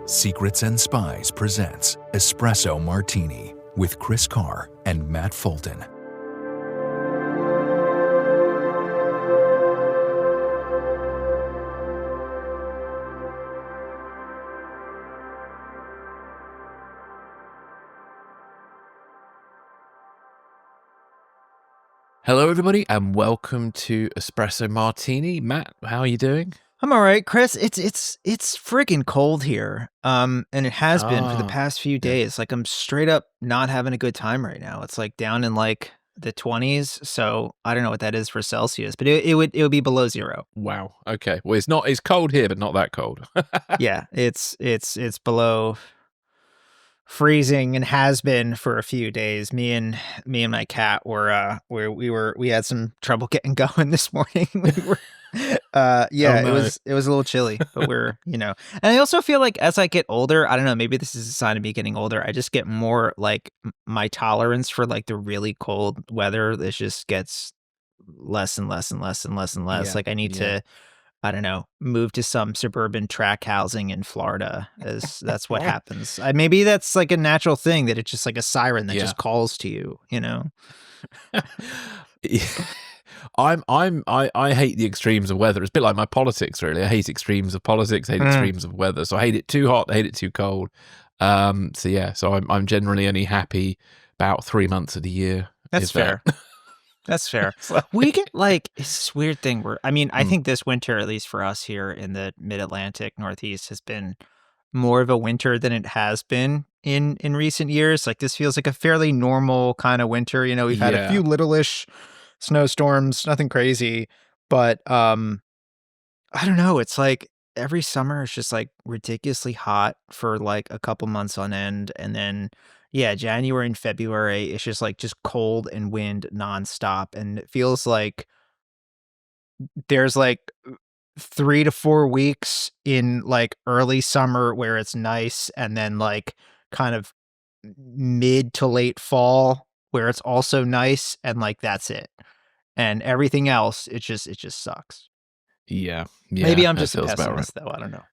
Secrets and Spies presents Espresso Martini with Chris Carr and Matt Fulton. Hello, everybody, and welcome to Espresso Martini. Matt, how are you doing? I'm all right, Chris. It's freaking cold here. And it has been for the past few days. Like, I'm straight up not having a good time right now. It's like down in like the 20s. So I don't know what that is for Celsius, but it would be below zero. Wow. Okay. Well, it's cold here, but not that cold. Yeah, it's below freezing and has been for a few days. Me and my cat we had some trouble getting going this morning. It was a little chilly, but and I also feel like as I get older, I don't know, maybe this is a sign of me getting older, I just get more like my tolerance for like the really cold weather. This just gets less and less and less and less and less. Like I need to, I don't know, move to some suburban track housing in Florida. That's what happens. Maybe that's like a natural thing, that it's just like a siren that just calls to you, you know? I hate the extremes of weather. It's a bit like my politics, really. I hate extremes of politics, hate extremes of weather. So I hate it too hot, I hate it too cold. So I'm generally only happy about 3 months of the year. That's fair. That's fair. We get like, it's this weird thing where, I think this winter, at least for us here in the mid-Atlantic Northeast, has been more of a winter than it has been in recent years. Like this feels like a fairly normal kind of winter. You know, we've had a few little-ish snowstorms, nothing crazy, but I don't know. It's like every summer it's just like ridiculously hot for like a couple months on end, and then January and February it's just cold and wind nonstop, and it feels like there's like 3 to 4 weeks in like early summer where it's nice, and then like kind of mid to late fall where it's also nice, and like that's it. And everything else, it just sucks. Yeah. Maybe I'm just a pessimist, though. I don't know.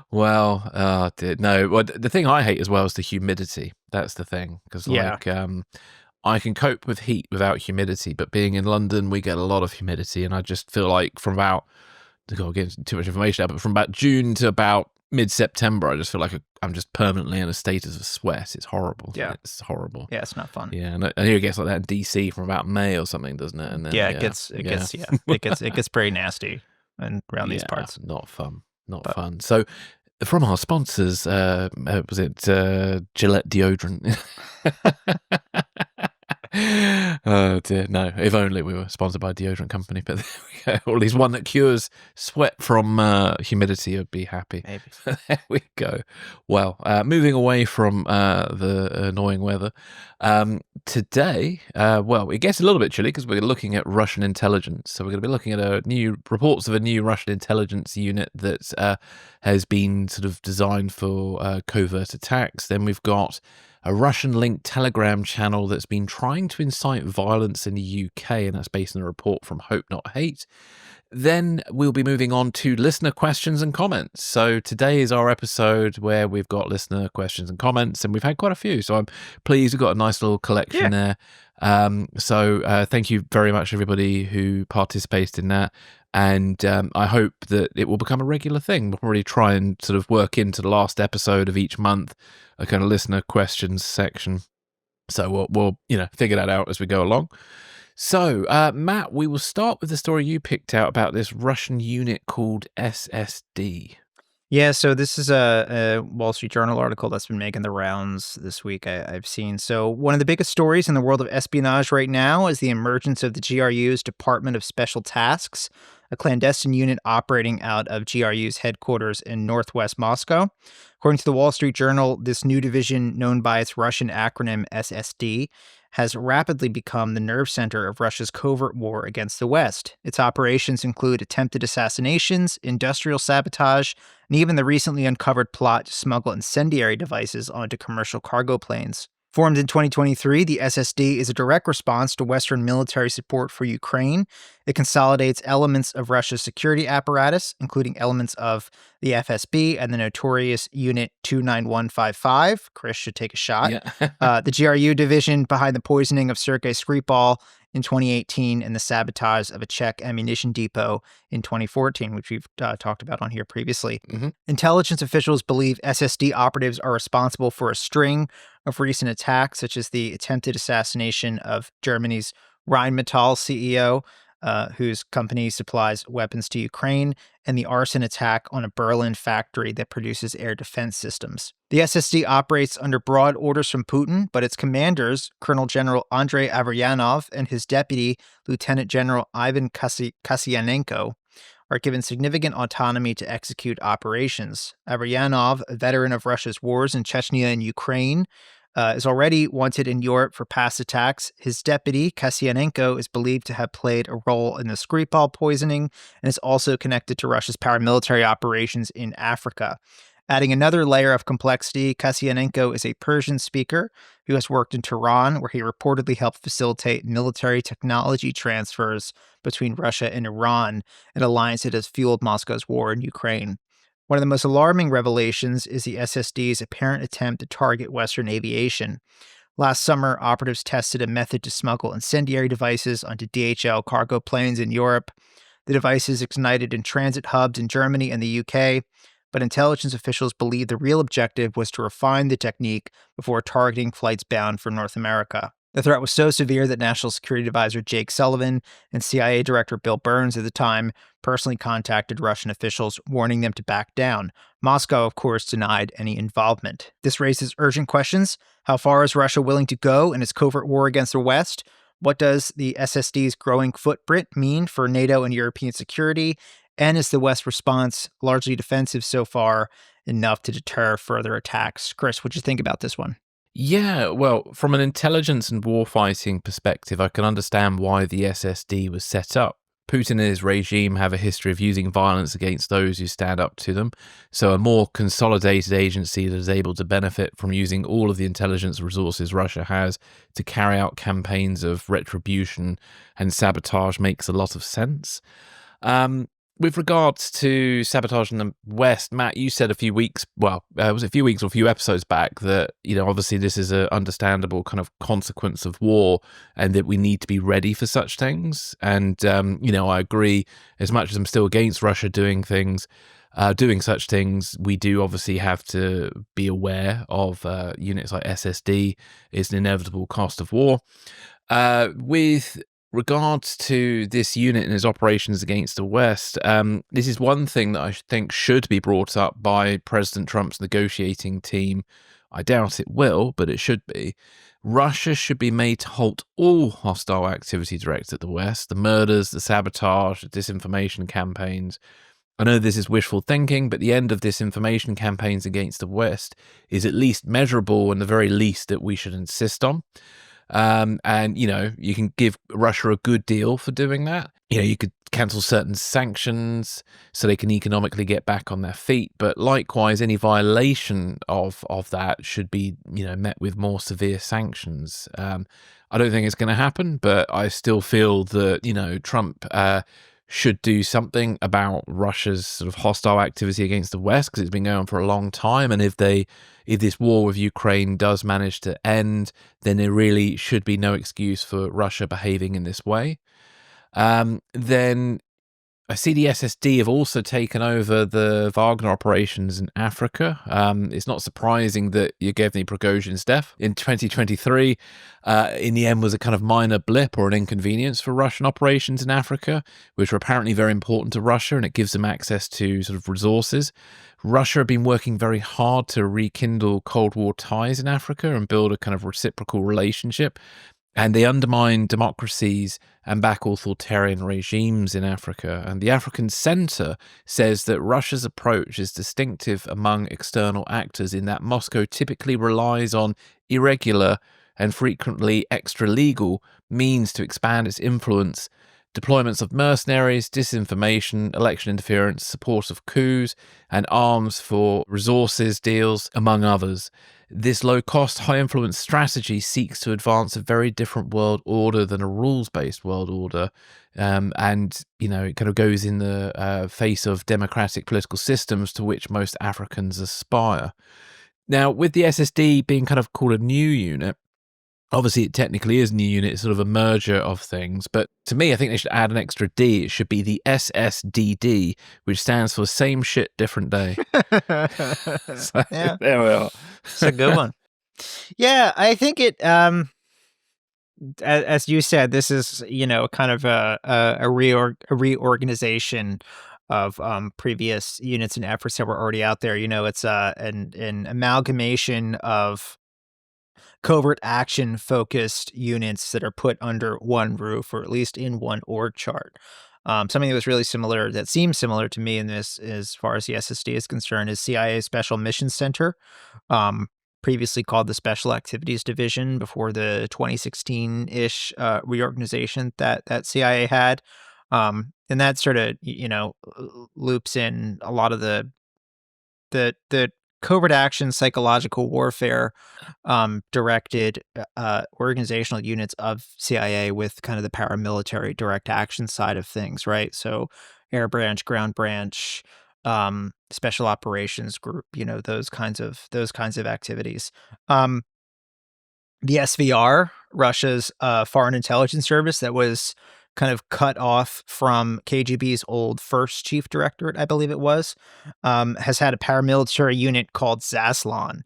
Well, no. Well, the thing I hate as well is the humidity. That's the thing, because I can cope with heat without humidity, but being in London, we get a lot of humidity, and I just feel like from about, to go get too much information out, but from about June to about mid-September, I just feel like I'm just permanently in a state of sweat. It's horrible. Yeah, it's horrible. Yeah, it's not fun. Yeah, and I hear it gets like that in DC from about May or something, doesn't it? And then, it gets pretty nasty and around these parts. Not fun. Fun. So, from our sponsors, was it Gillette deodorant? Oh dear, no. If only we were sponsored by a deodorant company, but there we go. Or at least one that cures sweat from humidity, I'd be happy. Maybe. There we go. Well, moving away from the annoying weather, today, it gets a little bit chilly because we're looking at Russian intelligence. So we're going to be looking at reports of a new Russian intelligence unit that has been sort of designed for covert attacks. Then we've got a Russian-linked Telegram channel that's been trying to incite violence in the UK, and that's based on a report from Hope Not Hate. Then we'll be moving on to listener questions and comments. So today is our episode where we've got listener questions and comments, and we've had quite a few. So I'm pleased we've got a nice little collection there. So thank you very much, everybody who participated in that. And I hope that it will become a regular thing. We'll probably try and sort of work into the last episode of each month a kind of listener questions section. So we'll figure that out as we go along. So, Matt, we will start with the story you picked out about this Russian unit called SSD. Yeah, so this is a Wall Street Journal article that's been making the rounds this week, I've seen. So one of the biggest stories in the world of espionage right now is the emergence of the GRU's Department of Special Tasks, a clandestine unit operating out of GRU's headquarters in northwest Moscow. According to the Wall Street Journal, this new division, known by its Russian acronym SSD, has rapidly become the nerve center of Russia's covert war against the West. Its operations include attempted assassinations, industrial sabotage, and even the recently uncovered plot to smuggle incendiary devices onto commercial cargo planes. Formed in 2023, the SSD is a direct response to Western military support for Ukraine. It consolidates elements of Russia's security apparatus, including elements of the FSB and the notorious Unit 29155. Chris should take a shot. Yeah. The GRU division behind the poisoning of Sergei Skripal in 2018 and the sabotage of a Czech ammunition depot in 2014, which we've talked about on here previously. Mm-hmm. Intelligence officials believe SSD operatives are responsible for a string of recent attacks, such as the attempted assassination of Germany's Rheinmetall CEO, whose company supplies weapons to Ukraine, and the arson attack on a Berlin factory that produces air defense systems. The SSD operates under broad orders from Putin, but its commanders, Colonel General Andrei Averyanov and his deputy, Lieutenant General Ivan Kasyanenko, are given significant autonomy to execute operations. Averyanov, a veteran of Russia's wars in Chechnya and Ukraine, is already wanted in Europe for past attacks. His deputy, Kasyanenko, is believed to have played a role in the Skripal poisoning and is also connected to Russia's paramilitary operations in Africa. Adding another layer of complexity, Kasyanenko is a Persian speaker who has worked in Tehran, where he reportedly helped facilitate military technology transfers between Russia and Iran, an alliance that has fueled Moscow's war in Ukraine. One of the most alarming revelations is the SSD's apparent attempt to target Western aviation. Last summer, operatives tested a method to smuggle incendiary devices onto DHL cargo planes in Europe. The devices ignited in transit hubs in Germany and the UK, but intelligence officials believe the real objective was to refine the technique before targeting flights bound for North America. The threat was so severe that National Security Advisor Jake Sullivan and CIA Director Bill Burns at the time personally contacted Russian officials, warning them to back down. Moscow, of course, denied any involvement. This raises urgent questions. How far is Russia willing to go in its covert war against the West? What does the SSD's growing footprint mean for NATO and European security? And is the West response, largely defensive so far, enough to deter further attacks? Chris, what do you think about this one? Yeah, well, from an intelligence and warfighting perspective, I can understand why the SSD was set up. Putin and his regime have a history of using violence against those who stand up to them, so a more consolidated agency that is able to benefit from using all of the intelligence resources Russia has to carry out campaigns of retribution and sabotage makes a lot of sense. With regards to sabotage in the West, Matt, you said a few weeks, was it a few weeks or a few episodes back that, obviously this is an understandable kind of consequence of war and that we need to be ready for such things. And, I agree, as much as I'm still against Russia doing such things, we do obviously have to be aware of units like SSD is an inevitable cost of war. With regards to this unit and its operations against the West, this is one thing that I think should be brought up by President Trump's negotiating team. I doubt it will, but it should be. Russia should be made to halt all hostile activity directed at the West, the murders, the sabotage, the disinformation campaigns. I know this is wishful thinking, but the end of disinformation campaigns against the West is at least measurable and the very least that we should insist on. And, you can give Russia a good deal for doing that. You could cancel certain sanctions so they can economically get back on their feet. But likewise, any violation of that should be, met with more severe sanctions. I don't think it's going to happen, but I still feel that, Trump should do something about Russia's sort of hostile activity against the West, because it's been going on for a long time. And if this war with Ukraine does manage to end, then there really should be no excuse for Russia behaving in this way. Then I see the SSD have also taken over the Wagner operations in Africa. It's not surprising that Yevgeny Prigozhin's death in 2023 in the end was a kind of minor blip or an inconvenience for Russian operations in Africa, which are apparently very important to Russia, and it gives them access to sort of resources. Russia have been working very hard to rekindle Cold War ties in Africa and build a kind of reciprocal relationship. And they undermine democracies and back authoritarian regimes in Africa. And the African Center says that Russia's approach is distinctive among external actors in that Moscow typically relies on irregular and frequently extra-legal means to expand its influence. Deployments of mercenaries, disinformation, election interference, support of coups, and arms for resources deals, among others. this low-cost, high-influence strategy seeks to advance a very different world order than a rules-based world order, and it kind of goes in the face of democratic political systems to which most Africans aspire. Now, with the SSD being kind of called a new unit, obviously it technically is a new unit, it's sort of a merger of things, but to me, I think they should add an extra D. It should be the SSDD, which stands for Same Shit, Different Day. So, Yeah, there we are. it's a good one. Yeah, I think it. As you said, this is kind of a reorganization of previous units and efforts that were already out there. It's an amalgamation of covert action focused units that are put under one roof, or at least in one org chart. Something that was really similar, that seems similar to me in this, as far as the SSD is concerned, is CIA Special Missions Center, previously called the Special Activities Division before the 2016-ish reorganization that CIA had. And that sort of, loops in a lot of the covert action, psychological warfare directed organizational units of CIA with kind of the paramilitary direct action side of things, right? So air branch, ground branch, special operations group, those kinds of activities. The SVR, Russia's foreign intelligence service that was kind of cut off from KGB's old first chief directorate, I believe it was, has had a paramilitary unit called Zaslan.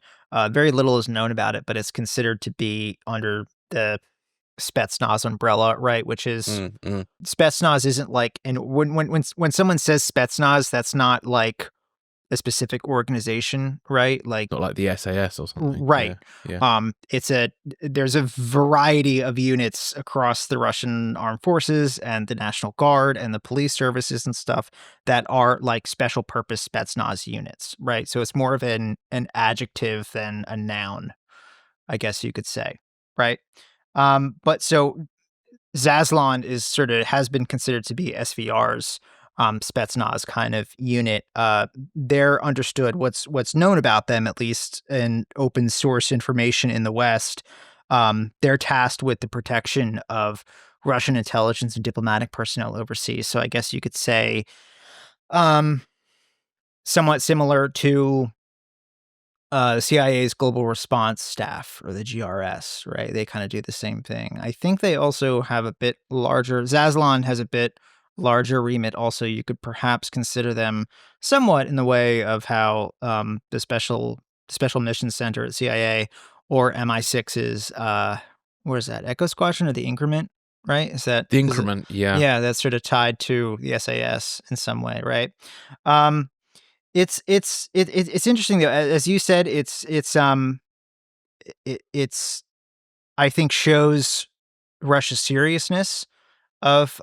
Very little is known about it, but it's considered to be under the Spetsnaz umbrella, right? Which is Spetsnaz isn't like, and when someone says Spetsnaz, that's not like a specific organization, right? Like not like the SAS or something, right? Yeah. There's a variety of units across the Russian armed forces and the National Guard and the police services and stuff that are like special purpose Spetsnaz units, right? So it's more of an adjective than a noun, I guess you could say, right? But so Zaslan has been considered to be SVR's Spetsnaz kind of unit. They're understood, what's known about them, at least in open source information in the West. They're tasked with the protection of Russian intelligence and diplomatic personnel overseas. So I guess you could say somewhat similar to CIA's Global Response Staff, or the GRS, right? They kind of do the same thing. I think they also have a bit larger, Zaslan has a bit larger remit also. You could perhaps consider them somewhat in the way of how the Special Mission Center at CIA or MI6's, where is that, Echo Squadron or the Increment, right? Is that the Increment? Yeah. Yeah, that's sort of tied to the SAS in some way, right? It's interesting though, as you said. It's I think shows Russia's seriousness of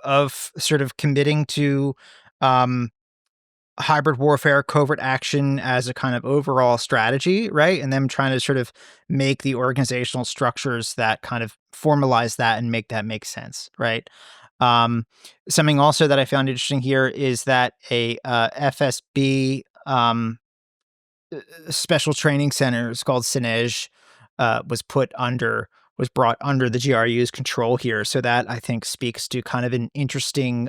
sort of committing to hybrid warfare, covert action as a kind of overall strategy, right? And them trying to sort of make the organizational structures that kind of formalize that and make that make sense, right? Something also that I found interesting here is that a FSB special training center, it's called Espionage, was brought under the GRU's control here. So that, I think, speaks to kind of an interesting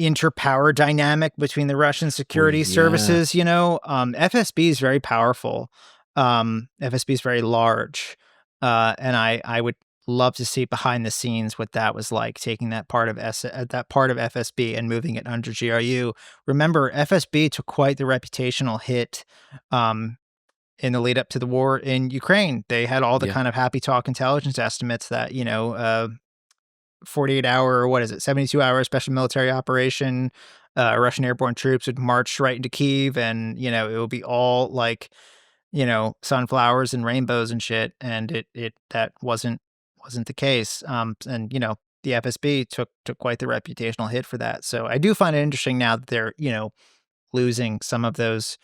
interpower dynamic between the Russian security services. FSB is very powerful. FSB is very large. And I would love to see behind the scenes what that was like, taking that part of FSB and moving it under GRU. Remember, FSB took quite the reputational hit in the lead up to the war in Ukraine. They had all the kind of happy talk intelligence estimates that 48-hour, or 72-hour special military operation, Russian airborne troops would march right into Kyiv, and it would be all like sunflowers and rainbows and shit, and that wasn't the case. And the FSB took quite the reputational hit for that. So I do find it interesting now that they're losing some of those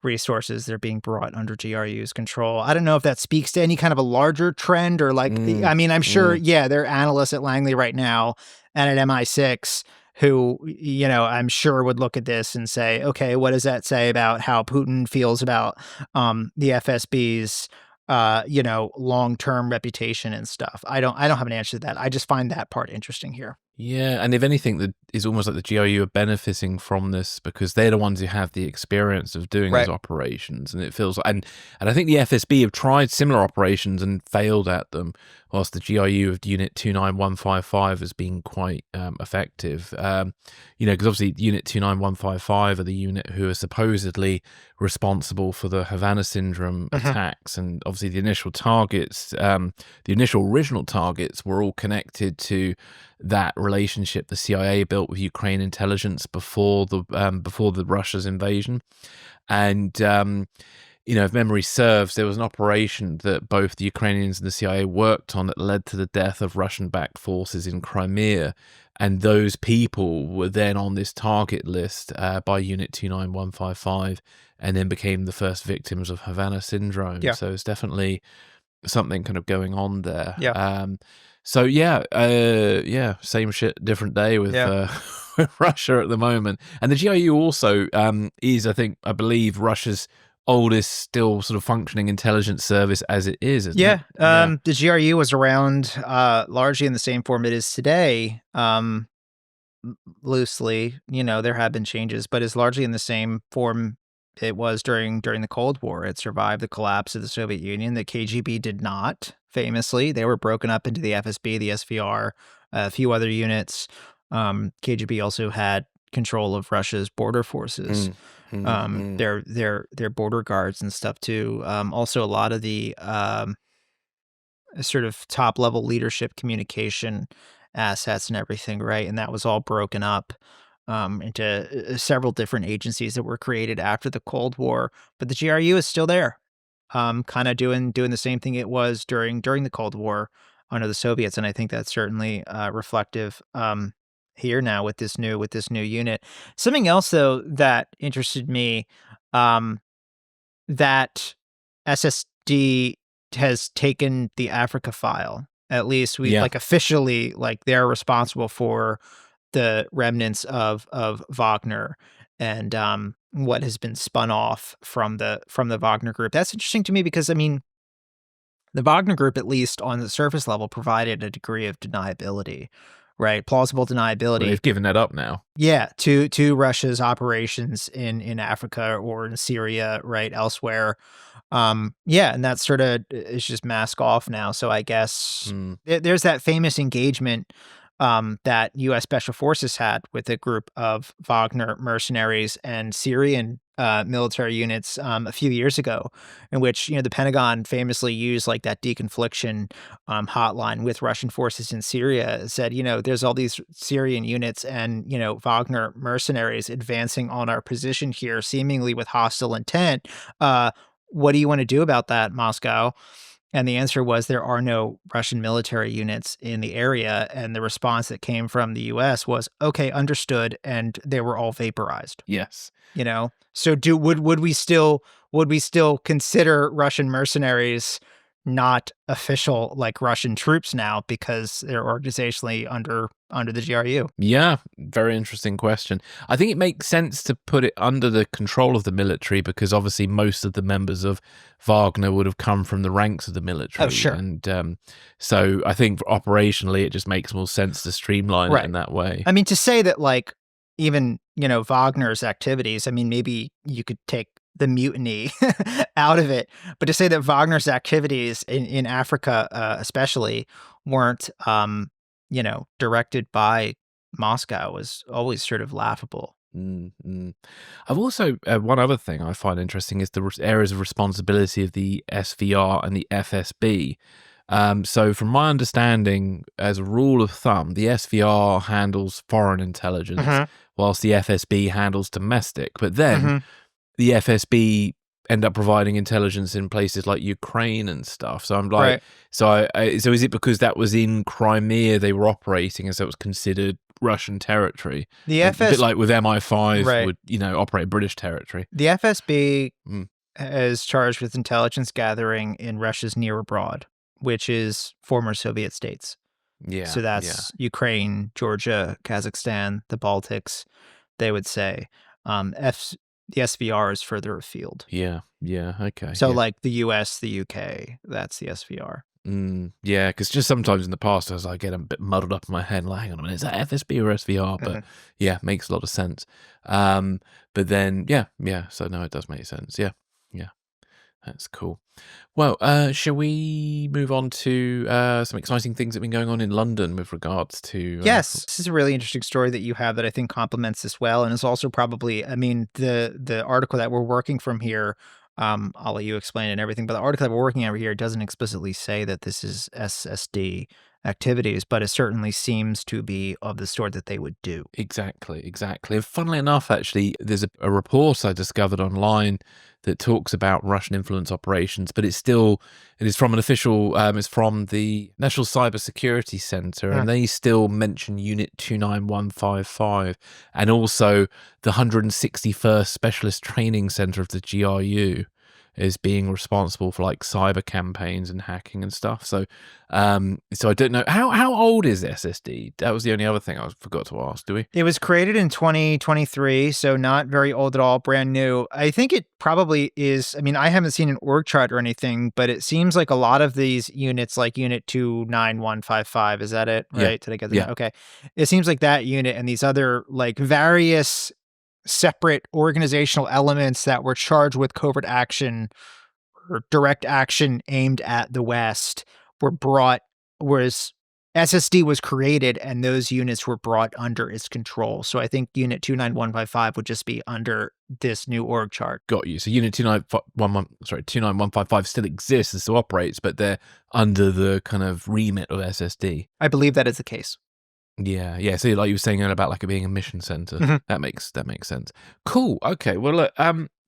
resources. They're being brought under GRU's control. I don't know if that speaks to any kind of a larger trend, or like, I mean, I'm sure, there are analysts at Langley right now and at MI6 who, I'm sure would look at this and say, okay, what does that say about how Putin feels about the FSB's long-term reputation and stuff? I don't have an answer to that. I just find that part interesting here. Yeah, and if anything, that is almost like the GRU are benefiting from this because they're the ones who have the experience of doing those operations, and it feels and I think the FSB have tried similar operations and failed at them, whilst the GRU of Unit 29155 has been quite effective. Because obviously Unit 29155 are the unit who are supposedly responsible for the Havana Syndrome attacks, and obviously the initial targets, the initial original targets, were all connected to that relationship the CIA built with Ukraine intelligence before the Russia's invasion. And if memory serves, there was an operation that both the Ukrainians and the CIA worked on that led to the death of Russian-backed forces in Crimea, and those people were then on this target list by Unit 29155, and then became the first victims of Havana Syndrome. Yeah. So it's definitely something kind of going on there. Yeah. Same shit, different day with with Russia at the moment. And the GRU also is, I believe, Russia's oldest still sort of functioning intelligence service as it is, isn't it? The GRU was around largely in the same form it is today. Loosely, there have been changes, but it's largely in the same form it was during the Cold War. It survived the collapse of the Soviet Union. The KGB did not, famously. They were broken up into the FSB, the SVR, a few other units. KGB also had control of Russia's border forces, their border guards and stuff too. Also, a lot of the sort of top-level leadership communication assets and everything, right? And that was all broken up into several different agencies that were created after the Cold War. But the GRU is still there, kind of doing the same thing it was during the Cold War under the Soviets, and I think that's certainly reflective here now with this new unit. Something else though that interested me, that SSD has taken the Africa file. At least we officially, they're responsible for the remnants of Wagner and what has been spun off from the Wagner group. That's interesting to me because, I mean, the Wagner group, at least on the surface level, provided a degree of deniability, right? Plausible deniability. Well, they've given that up now. Yeah, to Russia's operations in Africa or in Syria, right, elsewhere. And that sort of is just mask off now. So I guess there's that famous engagement that U.S. Special Forces had with a group of Wagner mercenaries and Syrian military units a few years ago, in which the Pentagon famously used that deconfliction hotline with Russian forces in Syria. It said, there's all these Syrian units and Wagner mercenaries advancing on our position here, seemingly with hostile intent. What do you want to do about that, Moscow? And the answer was there are no Russian military units in the area. And the response that came from the U.S. was, okay, understood. And they were all vaporized. Yes. So would we still consider Russian mercenaries not official Russian troops now because they're organizationally under the GRU? Yeah, very interesting question. I think it makes sense to put it under the control of the military because obviously most of the members of Wagner would have come from the ranks of the military. Oh, sure. And so I think operationally it just makes more sense to streamline it in that way. I mean, to say that even, Wagner's activities, I mean, maybe you could take the mutiny out of it, but to say that Wagner's activities in Africa, especially, weren't, directed by Moscow was always sort of laughable. I've also, one other thing I find interesting is the areas of responsibility of the SVR and the FSB. So from my understanding, as a rule of thumb, the SVR handles foreign intelligence, whilst the FSB handles domestic. But then the FSB end up providing intelligence in places like Ukraine and stuff. So I'm like, so is it because that was in Crimea they were operating, and so it was considered Russian territory? The a bit like with MI5 would operate British territory. The FSB is charged with intelligence gathering in Russia's near abroad, which is former Soviet states. Yeah. So that's Ukraine, Georgia, Kazakhstan, the Baltics, they would say. The SVR is further afield. Yeah. Okay. So yeah. like the US, the UK, that's the SVR. Yeah, because just sometimes in the past, as I get a bit muddled up in my head, like, hang on a minute, is that FSB or SVR? But yeah, makes a lot of sense. But then, so no, it does make sense. Yeah, that's cool. Well, shall we move on to some exciting things that have been going on in London with regards to... Yes, this is a really interesting story that you have that I think complements this well, and is also probably, I mean, the article that we're working from here, I'll let you explain it and everything, but the article that we're working over here doesn't explicitly say that this is SSD activities, but it certainly seems to be of the sort that they would do. Exactly. And funnily enough, actually, there's a report I discovered online that talks about Russian influence operations, but it is from an official, it's from the National Cyber Security Center, and they still mention Unit 29155 and also the 161st Specialist Training Center of the GRU is being responsible for like cyber campaigns and hacking and stuff. So I don't know how old is SSD? That was the only other thing I forgot to ask. Do we? It was created in 2023, so not very old at all, brand new. I think it probably is. I mean, I haven't seen an org chart or anything, but it seems like a lot of these units, like Unit 29155, is that it? Right? Did I get that? Yeah. Okay. It seems like that unit and these other like various separate organizational elements that were charged with covert action or direct action aimed at the West were brought, whereas SSD was created and those units were brought under its control. So I think Unit 29155 would just be under this new org chart. Got you. So Unit 29155 still exists and still operates, but they're under the kind of remit of SSD. I believe that is the case. Yeah. So like you were saying earlier about like it being a mission center, that makes sense. Cool. Okay. Well, look,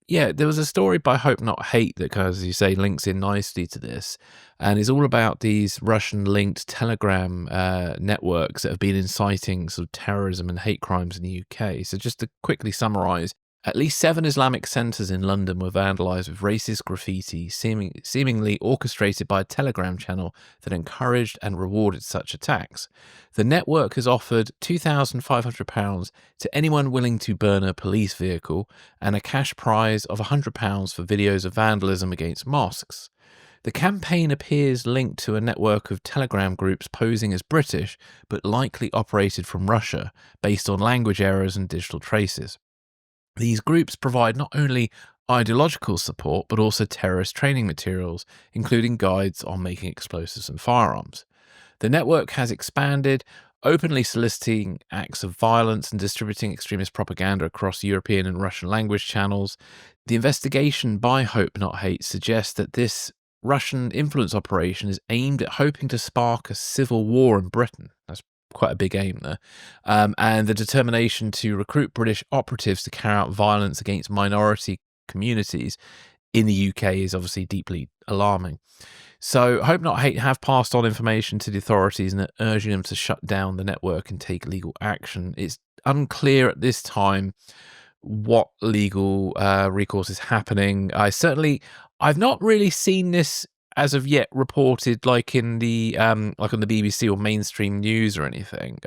there was a story by Hope Not Hate that kind of, as you say, links in nicely to this, and is all about these Russian-linked Telegram networks that have been inciting sort of terrorism and hate crimes in the UK. So just to quickly summarise. At least 7 Islamic centres in London were vandalised with racist graffiti, seemingly orchestrated by a Telegram channel that encouraged and rewarded such attacks. The network has offered £2,500 to anyone willing to burn a police vehicle and a cash prize of £100 for videos of vandalism against mosques. The campaign appears linked to a network of Telegram groups posing as British, but likely operated from Russia, based on language errors and digital traces. These groups provide not only ideological support, but also terrorist training materials, including guides on making explosives and firearms. The network has expanded, openly soliciting acts of violence and distributing extremist propaganda across European and Russian language channels. The investigation by Hope Not Hate suggests that this Russian influence operation is aimed at hoping to spark a civil war in Britain. That's quite a big aim there. And the determination to recruit British operatives to carry out violence against minority communities in the UK is obviously deeply alarming. So Hope Not Hate have passed on information to the authorities and are urging them to shut down the network and take legal action. It's unclear at this time what legal recourse is happening. I've not really seen this as of yet reported like in the like on the BBC or mainstream news or anything.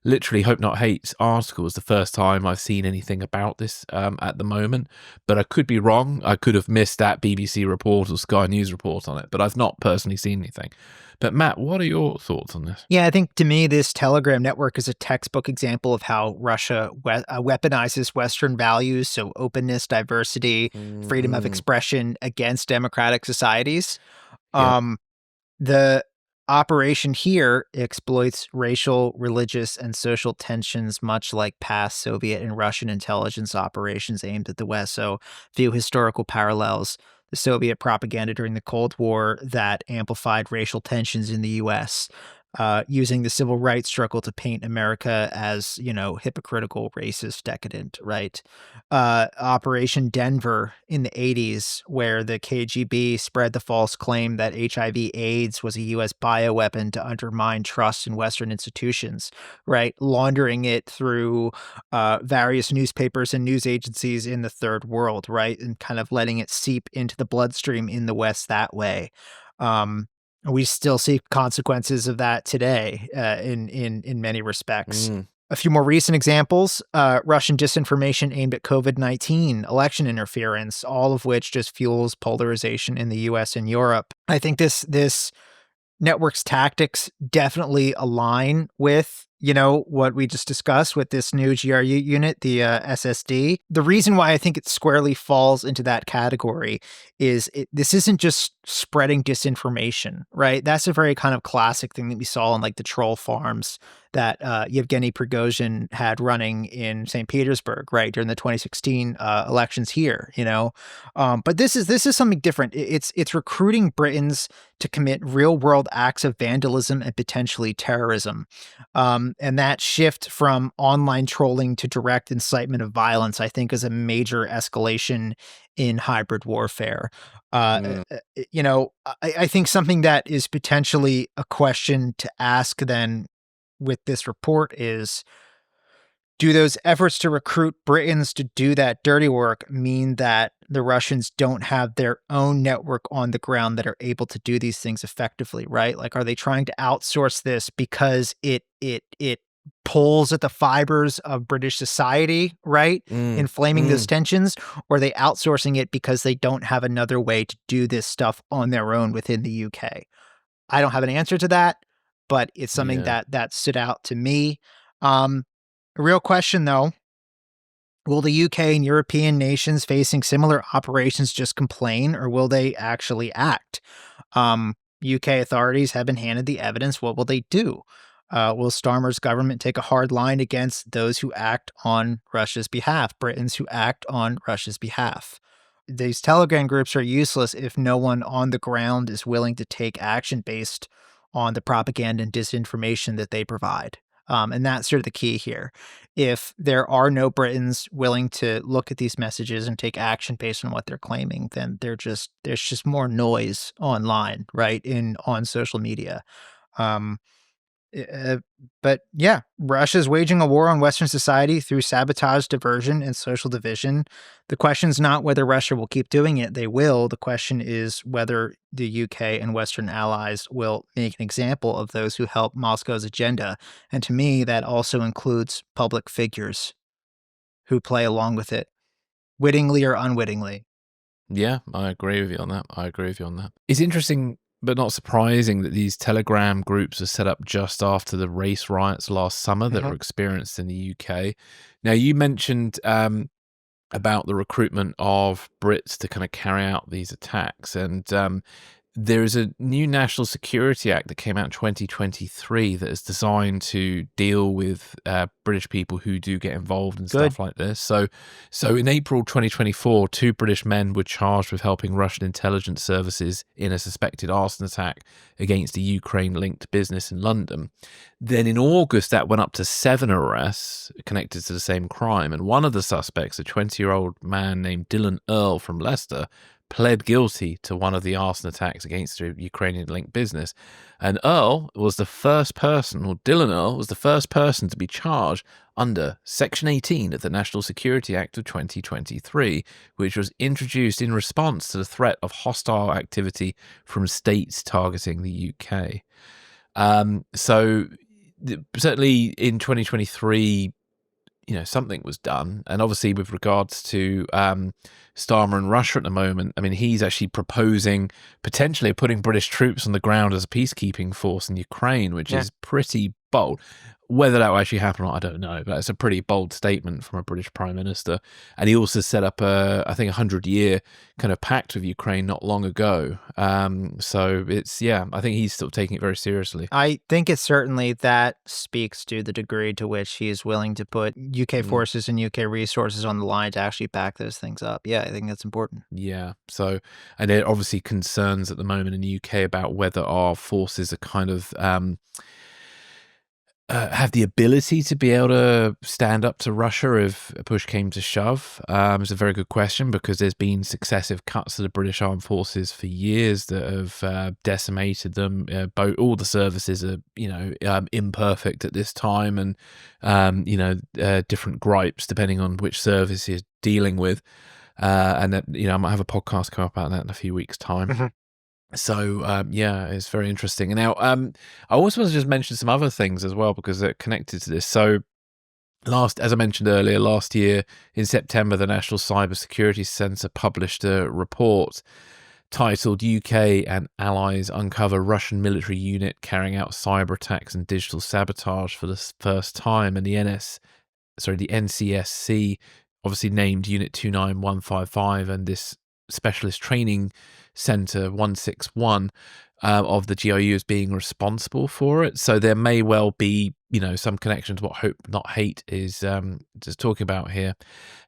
Literally Hope Not Hate's article is the first time I've seen anything about this at the moment, but I could be wrong. I could have missed that BBC report or Sky News report on it, but I've not personally seen anything. But Matt, what are your thoughts on this? Yeah, I think to me, this Telegram network is a textbook example of how Russia weaponizes Western values. So openness, diversity, freedom of expression against democratic societies. The operation here exploits racial, religious, and social tensions, much like past Soviet and Russian intelligence operations aimed at the West. So few historical parallels. The Soviet propaganda during the Cold War that amplified racial tensions in the U.S., using the civil rights struggle to paint America as, hypocritical, racist, decadent, right? Operation Denver in the 80s, where the KGB spread the false claim that HIV/AIDS was a U.S. bioweapon to undermine trust in Western institutions, right? Laundering it through various newspapers and news agencies in the third world, right? And kind of letting it seep into the bloodstream in the West that way. We still see consequences of that today in many respects. A few more recent examples, Russian disinformation aimed at COVID-19, election interference, all of which just fuels polarization in the US and Europe. I think this network's tactics definitely align with, what we just discussed with this new GRU unit, the SSD. The reason why I think it squarely falls into that category is this isn't just spreading disinformation, right? That's a very kind of classic thing that we saw in like the troll farms that Yevgeny Prigozhin had running in St. Petersburg, right, during the 2016 elections here, But this is something different. It's recruiting Britons to commit real world acts of vandalism and potentially terrorism. And that shift from online trolling to direct incitement of violence, I think, is a major escalation in hybrid warfare. I think something that is potentially a question to ask then with this report is, do those efforts to recruit Britons to do that dirty work mean that the Russians don't have their own network on the ground that are able to do these things effectively, right? Like, are they trying to outsource this because it pulls at the fibers of British society, right? Inflaming those tensions, or are they outsourcing it because they don't have another way to do this stuff on their own within the UK? I don't have an answer to that, but it's something that stood out to me. A real question, though, will the UK and European nations facing similar operations just complain, or will they actually act? UK authorities have been handed the evidence. What will they do? Will Starmer's government take a hard line against those who act on Russia's behalf, Britons who act on Russia's behalf? These Telegram groups are useless if no one on the ground is willing to take action based on the propaganda and disinformation that they provide. And that's sort of the key here. If there are no Britons willing to look at these messages and take action based on what they're claiming, then there's just more noise online, right? On social media. But yeah, Russia's waging a war on Western society through sabotage, diversion, and social division. The question's not whether Russia will keep doing it. They will. The question is whether the UK and Western allies will make an example of those who help Moscow's agenda. And to me, that also includes public figures who play along with it, wittingly or unwittingly. Yeah, I agree with you on that. It's interesting but not surprising that these Telegram groups are set up just after the race riots last summer that were experienced in the UK. Now, you mentioned about the recruitment of Brits to kind of carry out these attacks, and there is a new National Security Act that came out in 2023 that is designed to deal with British people who do get involved in stuff like this. So in April 2024, 2 British men were charged with helping Russian intelligence services in a suspected arson attack against a Ukraine-linked business in London. Then in August, that went up to 7 arrests connected to the same crime. And one of the suspects, a 20-year-old man named Dylan Earl from Leicester, pled guilty to one of the arson attacks against a Ukrainian-linked business. And Dylan Earl was the first person to be charged under Section 18 of the National Security Act of 2023, which was introduced in response to the threat of hostile activity from states targeting the UK. So certainly in 2023, something was done. And obviously with regards to Starmer and Russia at the moment, I mean, he's actually proposing potentially putting British troops on the ground as a peacekeeping force in Ukraine, which is pretty bold. Whether that will actually happen or not, I don't know, but it's a pretty bold statement from a British Prime Minister. And he also set up I think 100-year kind of pact with Ukraine not long ago. So it's, I think he's still taking it very seriously. I think it's certainly that speaks to the degree to which he's willing to put UK forces and UK resources on the line to actually back those things up. Yeah, I think that's important. Yeah. So, and there are obviously concerns at the moment in the UK about whether our forces are kind of have the ability to be able to stand up to Russia if a push came to shove. It's a very good question because there's been successive cuts to the British Armed Forces for years that have decimated them. All the services are, imperfect at this time, and different gripes depending on which service you're dealing with. And that, I might have a podcast come up about that in a few weeks' time. So yeah, it's very interesting. Now, I also want to just mention some other things as well because they're connected to this. So as I mentioned earlier, last year in September, the National Cybersecurity Centre published a report titled "UK and Allies Uncover Russian Military Unit Carrying Out Cyber Attacks and Digital Sabotage for the First Time," and the NCSC obviously named Unit 29155 and this Specialist Training Center 161 of the GRU as being responsible for it. So there may well be, some connection to what Hope Not Hate is just talking about here.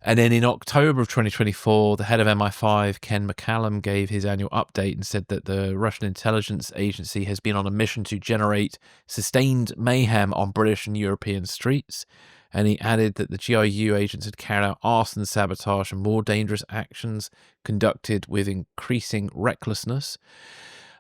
And then in October of 2024, the head of MI5, Ken McCallum, gave his annual update and said that the Russian intelligence agency has been on a mission to generate sustained mayhem on British and European streets. And he added that the GRU agents had carried out arson, sabotage, and more dangerous actions conducted with increasing recklessness.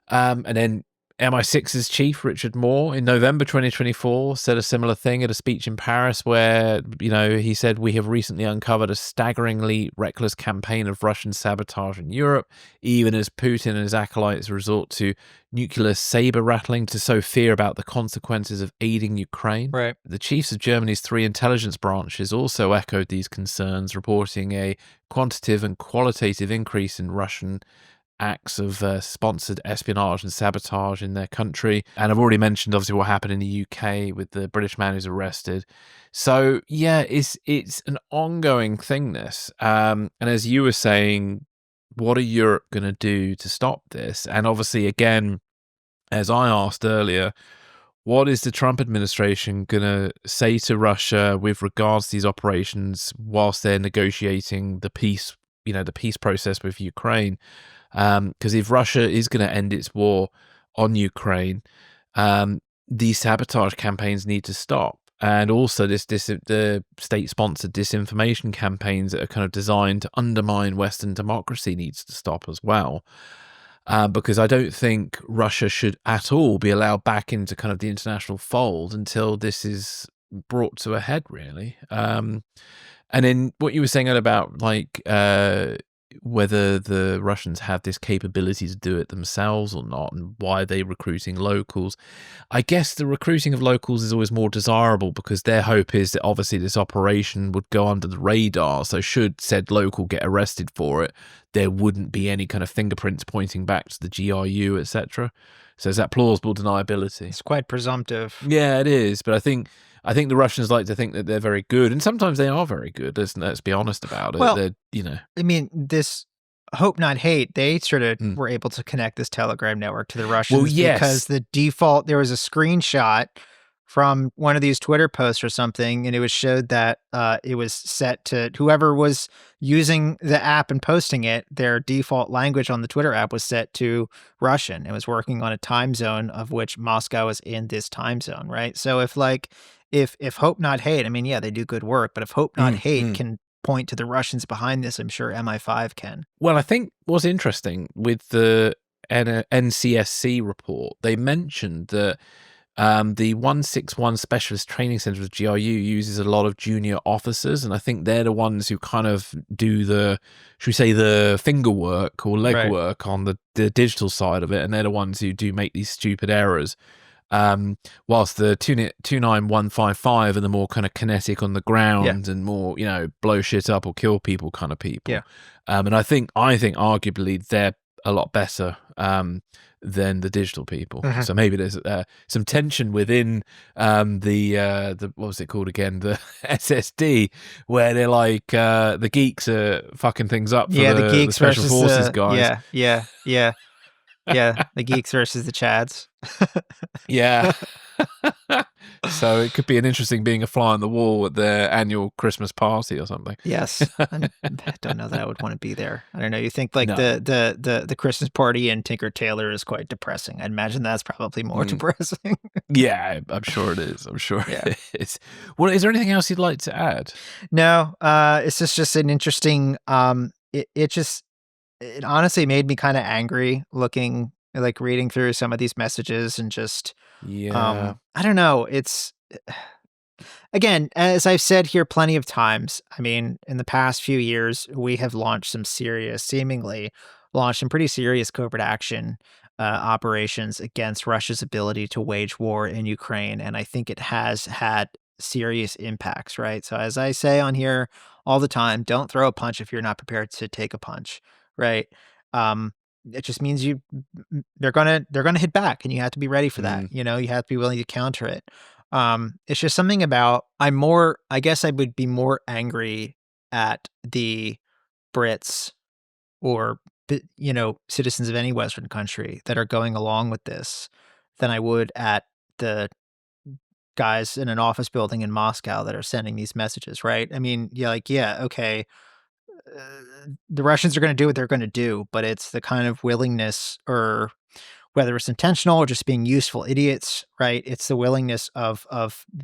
And then MI6's chief, Richard Moore, in November 2024, said a similar thing at a speech in Paris where, he said, "We have recently uncovered a staggeringly reckless campaign of Russian sabotage in Europe, even as Putin and his acolytes resort to nuclear saber rattling to sow fear about the consequences of aiding Ukraine." Right. The chiefs of Germany's 3 intelligence branches also echoed these concerns, reporting a quantitative and qualitative increase in Russian acts of sponsored espionage and sabotage in their country. And I've already mentioned obviously what happened in the UK with the British man who's arrested. So yeah, it's an ongoing thing, this. And as you were saying, what are Europe going to do to stop this? And obviously, again, as I asked earlier, what is the Trump administration going to say to Russia with regards to these operations whilst they're negotiating the peace, the peace process with Ukraine? Because if Russia is going to end its war on Ukraine, these sabotage campaigns need to stop. And also the state-sponsored disinformation campaigns that are kind of designed to undermine Western democracy needs to stop as well. Because I don't think Russia should at all be allowed back into kind of the international fold until this is brought to a head, really. And then what you were saying about whether the Russians have this capability to do it themselves or not, and why they're recruiting locals. I guess the recruiting of locals is always more desirable because their hope is that obviously this operation would go under the radar. So should said local get arrested for it, there wouldn't be any kind of fingerprints pointing back to the GRU, etc. So is that plausible deniability? It's quite presumptive. Yeah, it is. But I think the Russians like to think that they're very good, and sometimes they are very good. Let's be honest about it. Well, they're, I mean, this Hope Not Hate, they sort of were able to connect this Telegram network to the Russians because the default, there was a screenshot from one of these Twitter posts or something, and it was showed that it was set to whoever was using the app and posting it, their default language on the Twitter app was set to Russian. It was working on a time zone of which Moscow is in this time zone, right? So if Hope Not Hate, I mean, yeah, they do good work, but if Hope Not Hate can point to the Russians behind this, I'm sure MI5 can. Well, I think what's interesting with the NCSC report, they mentioned that the 161 Specialist Training Center of GRU uses a lot of junior officers, and I think they're the ones who kind of do the, should we say, the finger work or leg work on the digital side of it, and they're the ones who do make these stupid errors. Whilst the 29155 are the more kind of kinetic on the ground and more, blow shit up or kill people kind of people. Yeah. And I think arguably they're a lot better than the digital people. So maybe there's some tension within the what was it called again? The SSD, where they're like the geeks are fucking things up for the geeks the special forces guys. Yeah, the geeks versus the chads. Yeah. So it could be an interesting being a fly on the wall at their annual Christmas party or something. Yes. I don't know that I would want to be there. I don't know. You think the Christmas party in Tinker Tailor is quite depressing. I'd imagine that's probably more depressing. Yeah, I'm sure it is. It is. Well, is there anything else you'd like to add? No, it's just an interesting, it honestly made me kind of angry reading through some of these messages and just, I don't know. It's, again, as I've said here plenty of times, I mean, in the past few years, we have seemingly launched some pretty serious covert action operations against Russia's ability to wage war in Ukraine. And I think it has had serious impacts, right? So as I say on here all the time, don't throw a punch if you're not prepared to take a punch, right? It just means they're gonna hit back, and you have to be ready for that. You know, you have to be willing to counter it. It's just something about I guess I would be more angry at the Brits or citizens of any Western country that are going along with this than I would at the guys in an office building in Moscow that are sending these messages, right? I mean, okay, the Russians are going to do what they're going to do, but it's the kind of willingness, or whether it's intentional or just being useful idiots, right? It's the willingness of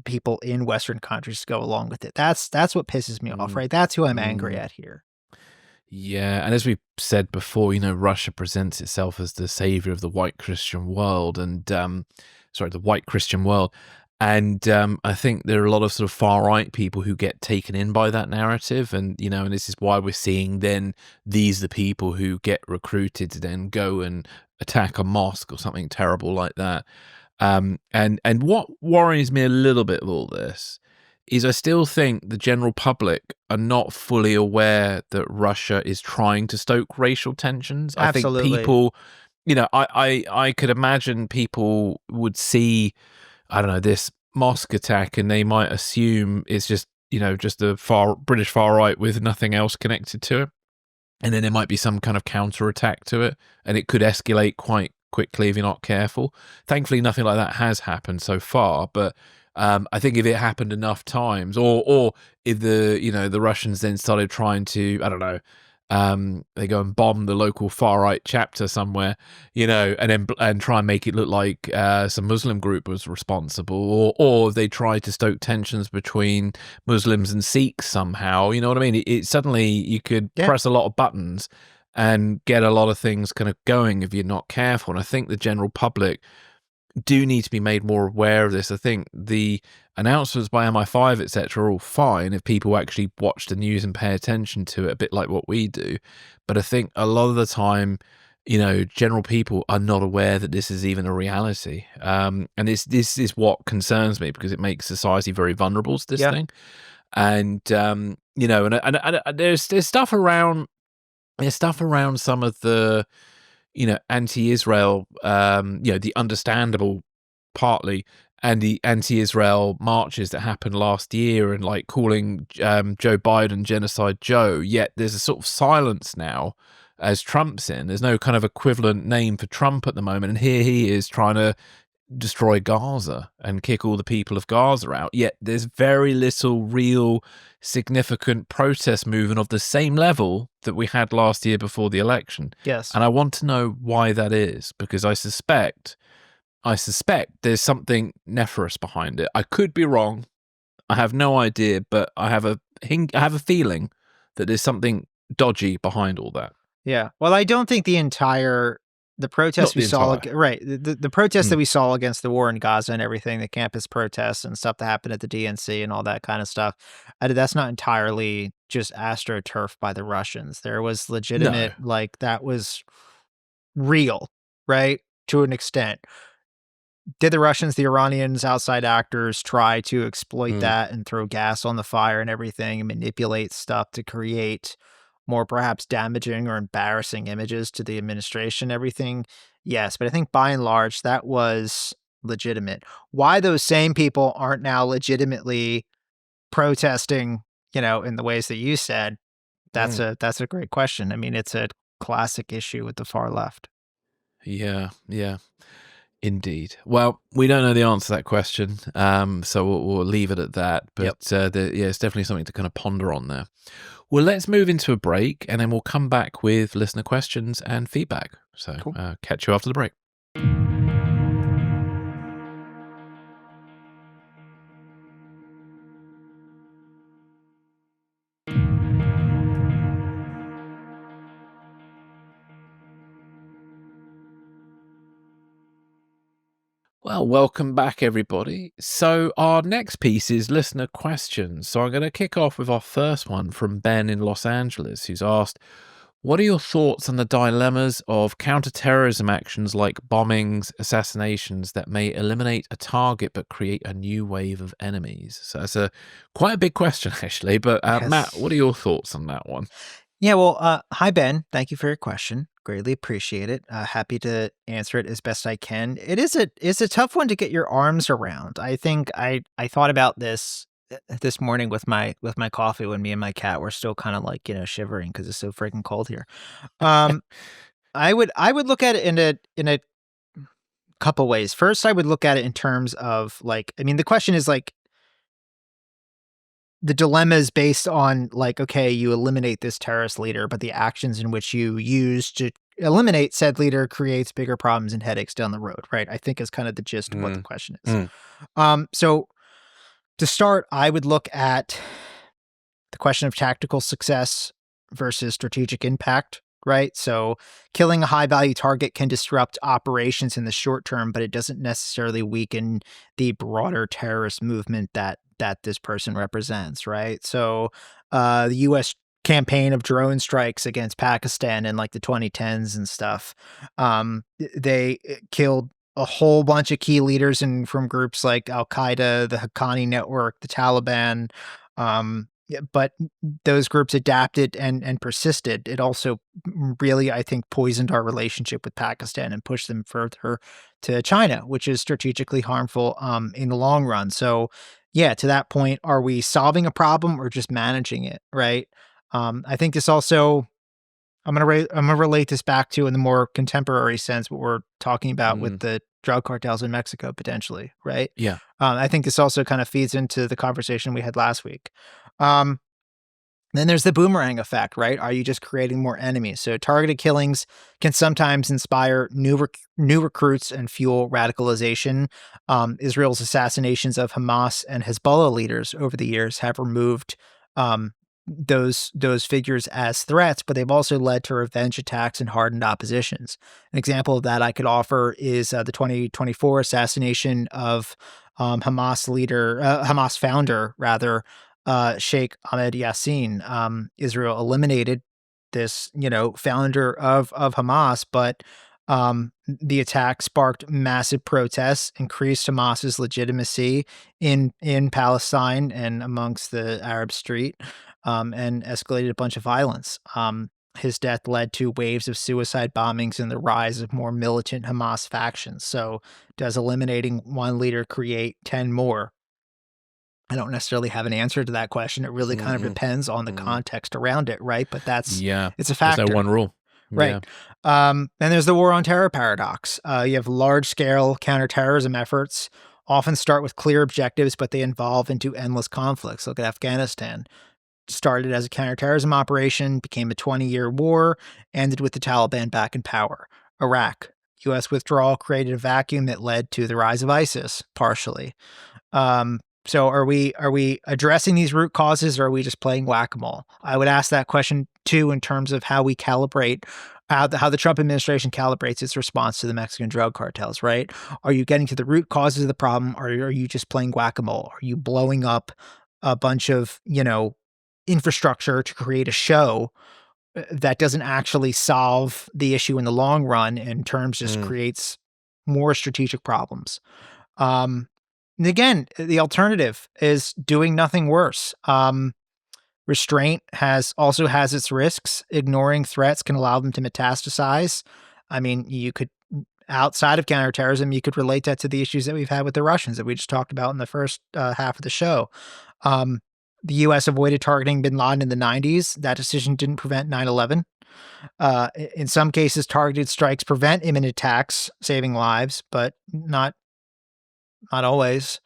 people in Western countries to go along with it. That's what pisses me off, right? That's who I'm angry at here. Yeah, and as we said before, Russia presents itself as the savior of the white Christian world, and the white Christian world, and I think there are a lot of sort of far right people who get taken in by that narrative, and and this is why we're seeing then these the people who get recruited to then go and attack a mosque or something terrible like that. And what worries me a little bit of all this is I still think the general public are not fully aware that Russia is trying to stoke racial tensions. Absolutely. I think people, I could imagine people would see, I don't know, this mosque attack, and they might assume it's just, just the British far right with nothing else connected to it. And then there might be some kind of counterattack to it, and it could escalate quite quickly if you're not careful. Thankfully, nothing like that has happened so far, but I think if it happened enough times, or if the Russians then started trying to, I don't know, they go and bomb the local far right chapter somewhere, and try and make it look like some Muslim group was responsible, or they try to stoke tensions between Muslims and Sikhs somehow. You know what I mean? It suddenly you could press a lot of buttons and get a lot of things kind of going if you're not careful. And I think the general public do need to be made more aware of this. I think the announcements by MI5, etc., are all fine if people actually watch the news and pay attention to it, a bit like what we do. But I think a lot of the time, general people are not aware that this is even a reality. And this is what concerns me, because it makes society very vulnerable to this thing. And and there's stuff around some of the anti-Israel, the understandable partly, and the anti-Israel marches that happened last year, and like calling Joe Biden Genocide Joe. Yet there's a sort of silence now as Trump's in. There's no kind of equivalent name for Trump at the moment, and here he is trying to destroy Gaza and kick all the people of Gaza out. Yet there's very little real significant protest movement of the same level that we had last year before the election. Yes. And I want to know why that is, because I suspect there's something nefarious behind it. I could be wrong. I have no idea, but I have a feeling that there's something dodgy behind all that. Yeah. Well, I don't think the protests we saw, right? The protests that we saw against the war in Gaza and everything, the campus protests and stuff that happened at the DNC and all that kind of stuff, that's not entirely just astroturf by the Russians. There was legitimate, that was real, right? To an extent. Did the Russians, the Iranians, outside actors try to exploit that and throw gas on the fire and everything and manipulate stuff to create more perhaps damaging or embarrassing images to the administration, everything? Yes, but I think by and large that was legitimate. Why those same people aren't now legitimately protesting, in the ways that you said, that's a great question. I mean, it's a classic issue with the far left. Yeah. Indeed. Well, we don't know the answer to that question, so we'll leave it at that. But it's definitely something to kind of ponder on there. Well, let's move into a break, and then we'll come back with listener questions and feedback. So cool. Catch you after the break. Well, welcome back, everybody. So our next piece is listener questions. So I'm going to kick off with our first one from Ben in Los Angeles, who's asked, What are your thoughts on the dilemmas of counterterrorism actions like bombings, assassinations that may eliminate a target but create a new wave of enemies? So that's quite a big question, actually. But Matt, Yes. what are your thoughts on that one? Yeah, well, hi, Ben. Thank you for your question. Greatly appreciate it. Happy to answer it as best I can. It's a tough one to get your arms around. I think I thought about this morning with my coffee when me and my cat were still kind of like, shivering because it's so freaking cold here. Um, I would look at it in a couple ways. First, I would look at it in terms of like, I mean, the question is like, the dilemma is based on like, okay, you eliminate this terrorist leader, but the actions in which you use to eliminate said leader creates bigger problems and headaches down the road, right? I think is kind of the gist of what the Mm, question is. mm, So to start, I would look at the question of tactical success versus strategic impact, right? So killing a high value target can disrupt operations in the short term, but it doesn't necessarily weaken the broader terrorist movement that this person represents, right? So the US campaign of drone strikes against Pakistan in like the 2010s and stuff, they killed a whole bunch of key leaders from groups like Al Qaeda, the Haqqani Network, the Taliban. Yeah, but those groups adapted and persisted. It also really, I think, poisoned our relationship with Pakistan and pushed them further to China, which is strategically harmful in the long run. So, yeah, to that point, are we solving a problem or just managing it? Right. I think this also. I'm gonna relate this back to in the more contemporary sense what we're talking about with mm. the drug cartels in Mexico potentially, right? Yeah. I think this also kind of feeds into the conversation we had last week. Um, then there's the boomerang effect, right? Are you just creating more enemies? So targeted killings can sometimes inspire new recruits and fuel radicalization. Israel's assassinations of Hamas and Hezbollah leaders over the years have removed those figures as threats, but they've also led to revenge attacks and hardened oppositions. An example of that I could offer is the 2024 assassination of Hamas founder, rather, Sheikh Ahmed Yassin. Israel eliminated this, founder of Hamas, but the attack sparked massive protests, increased Hamas's legitimacy in Palestine and amongst the Arab street, and escalated a bunch of violence. His death led to waves of suicide bombings and the rise of more militant Hamas factions. So, does eliminating one leader create 10 more? I don't necessarily have an answer to that question. It really kind of Mm-mm, depends on the mm. context around it, right? But Yeah. it's a There's no factor, one rule. right? Yeah. Then there's the war on terror paradox. You have large scale counterterrorism efforts often start with clear objectives, but they evolve into endless conflicts. Look at Afghanistan. Started as a counterterrorism operation, became a 20-year war, ended with the Taliban back in power. Iraq. U.S. withdrawal created a vacuum that led to the rise of ISIS, partially. So are we addressing these root causes or are we just playing whack-a-mole? I would ask that question too in terms of how we calibrate how the Trump administration calibrates its response to the Mexican drug cartels, right? Are you getting to the root causes of the problem or are you just playing whack-a-mole? Are you blowing up a bunch of, infrastructure to create a show that doesn't actually solve the issue in the long run and terms just Mm, creates more strategic problems? Um, and again, the alternative is doing nothing worse. Restraint has its risks. Ignoring threats can allow them to metastasize. I mean, you could outside of counterterrorism, you could relate that to the issues that we've had with the Russians that we just talked about in the first half of the show. Um, the U.S. avoided targeting bin Laden in the 90s. That decision didn't prevent 9/11. In some cases, targeted strikes prevent imminent attacks, saving lives, but not always.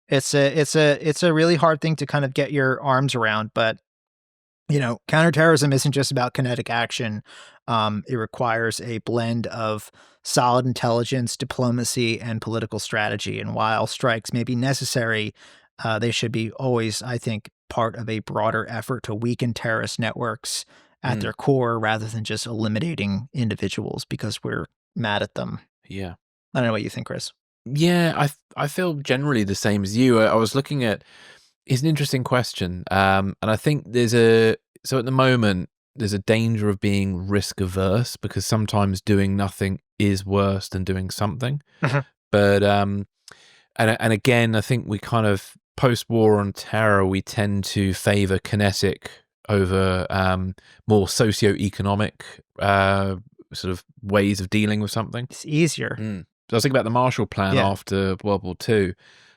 It's a really hard thing to kind of get your arms around, but counterterrorism isn't just about kinetic action. It requires a blend of solid intelligence, diplomacy, and political strategy. And while strikes may be necessary, they should be always, I think, part of a broader effort to weaken terrorist networks at mm. their core rather than just eliminating individuals because we're mad at them. Yeah. I don't know what you think, Chris. Yeah, I feel generally the same as you. I was looking at it's an interesting question, and I think there's so at the moment there's a danger of being risk averse, because sometimes doing nothing is worse than doing something. But and again, I think we kind of post-war on terror, we tend to favor kinetic over more socio-economic sort of ways of dealing with something. It's easier. So I was thinking about the Marshall Plan after World War II.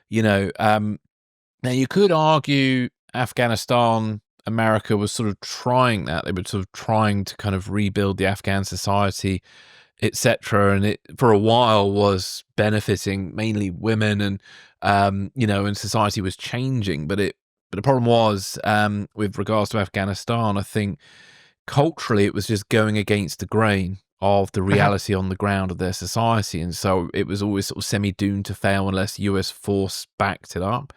You know, now you could argue Afghanistan, America was sort of trying that. They were sort of trying to kind of rebuild the Afghan society, etc. And it, for a while, was benefiting mainly women, and you know, and society was changing. But the problem was, with regards to Afghanistan, I think culturally it was just going against the grain of the reality on the ground of their society, and so it was always sort of semi-doomed to fail unless US force backed it up.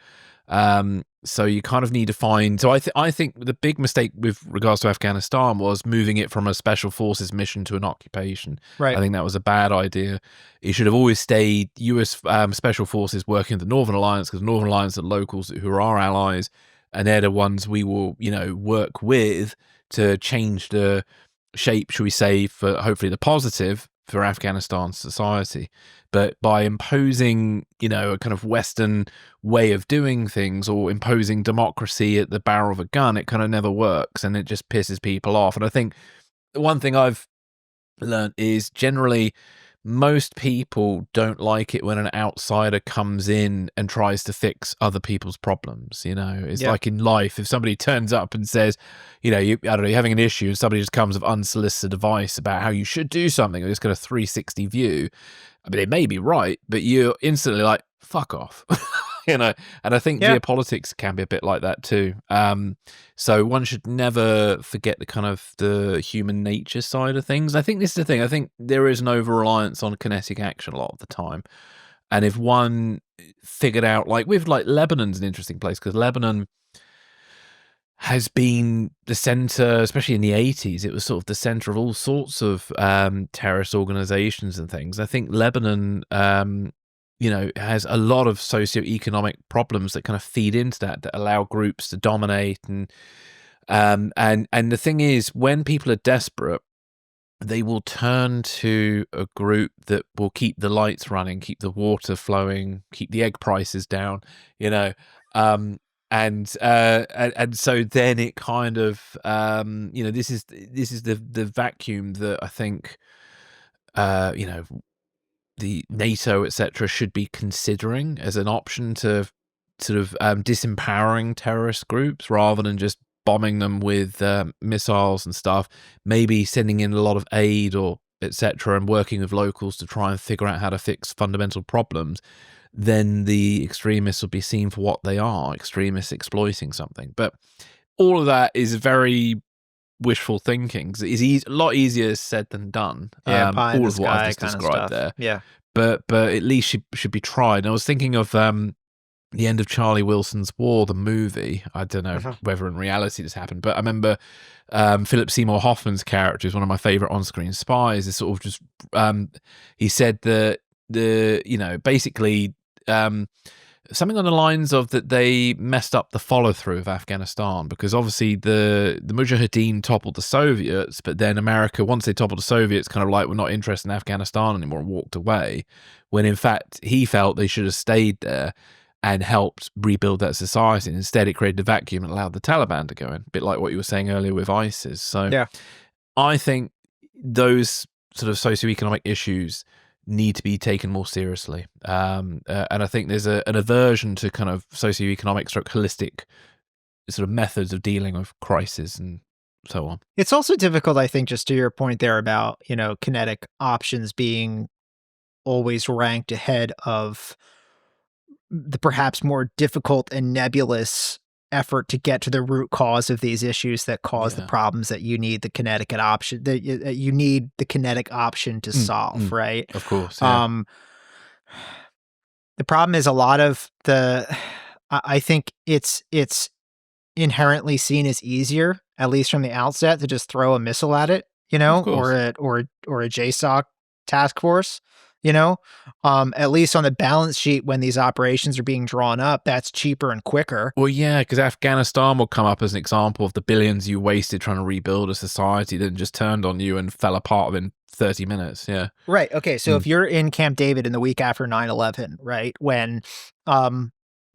So you kind of need to find. So I think the big mistake with regards to Afghanistan was moving it from a special forces mission to an occupation. Right. I think that was a bad idea. It should have always stayed US special forces working with the Northern Alliance, because the Northern Alliance are locals who are our allies, and they're the ones we will, you know, work with to change the shape, shall we say, for hopefully the positive for Afghanistan society. But by imposing, you know, a kind of Western way of doing things, or imposing democracy at the barrel of a gun, it kind of never works, and it just pisses people off. And I think the one thing I've learned is generally most people don't like it when an outsider comes in and tries to fix other people's problems. You know, it's like in life, if somebody turns up and says, you know, I don't know, you're having an issue, and somebody just comes with unsolicited advice about how you should do something, or just got a 360 view. I mean, it may be right, but you're instantly like, fuck off. You know, and I think geopolitics can be a bit like that too. So one should never forget the kind of the human nature side of things. I think this is the thing. I think there is an over-reliance on kinetic action a lot of the time. And if one figured out, like Lebanon's an interesting place, because Lebanon has been the center, especially in the 80s, it was sort of the center of all sorts of terrorist organizations and things. I think Lebanon, you know, has a lot of socioeconomic problems that kind of feed into that allow groups to dominate. And the thing is, when people are desperate, they will turn to a group that will keep the lights running, keep the water flowing, keep the egg prices down, you know. And so then it kind of, you know, this is the vacuum that I think, you know, the NATO, etc., should be considering as an option to sort of disempowering terrorist groups, rather than just bombing them with missiles and stuff. Maybe sending in a lot of aid, or etc., and working with locals to try and figure out how to fix fundamental problems. Then the extremists will be seen for what they are, extremists exploiting something. But all of that is very wishful thinking. It's a lot easier said than done. All of what I've just described there. Yeah. But at least should be tried. And I was thinking of the end of Charlie Wilson's War, the movie. I don't know whether in reality this happened, but I remember Philip Seymour Hoffman's character is one of my favorite on-screen spies. Is sort of just he said that you know, basically something on the lines of that they messed up the follow-through of Afghanistan, because obviously the Mujahideen toppled the Soviets, but then America, once they toppled the Soviets, kind of like, we're not interested in Afghanistan anymore, and walked away, when in fact he felt they should have stayed there and helped rebuild that society. And instead it created a vacuum and allowed the Taliban to go in, a bit like what you were saying earlier with ISIS. So I think those sort of socioeconomic issues need to be taken more seriously. And I think there's an aversion to kind of socioeconomic holistic sort of methods of dealing with crisis and so on. It's also difficult, I think, just to your point there about, you know, kinetic options being always ranked ahead of the perhaps more difficult and nebulous effort to get to the root cause of these issues that cause the problems that you need the kinetic option, that you need the kinetic option to solve, right? Of course. The problem is a lot of I think it's inherently seen as easier, at least from the outset, to just throw a missile at it, you know, or a JSOC task force, you know? At least on the balance sheet when these operations are being drawn up, that's cheaper and quicker. Well, yeah, because Afghanistan will come up as an example of the billions you wasted trying to rebuild a society that just turned on you and fell apart within 30 minutes. Yeah. Right. Okay. So if you're in Camp David in the week after 9/11, right, when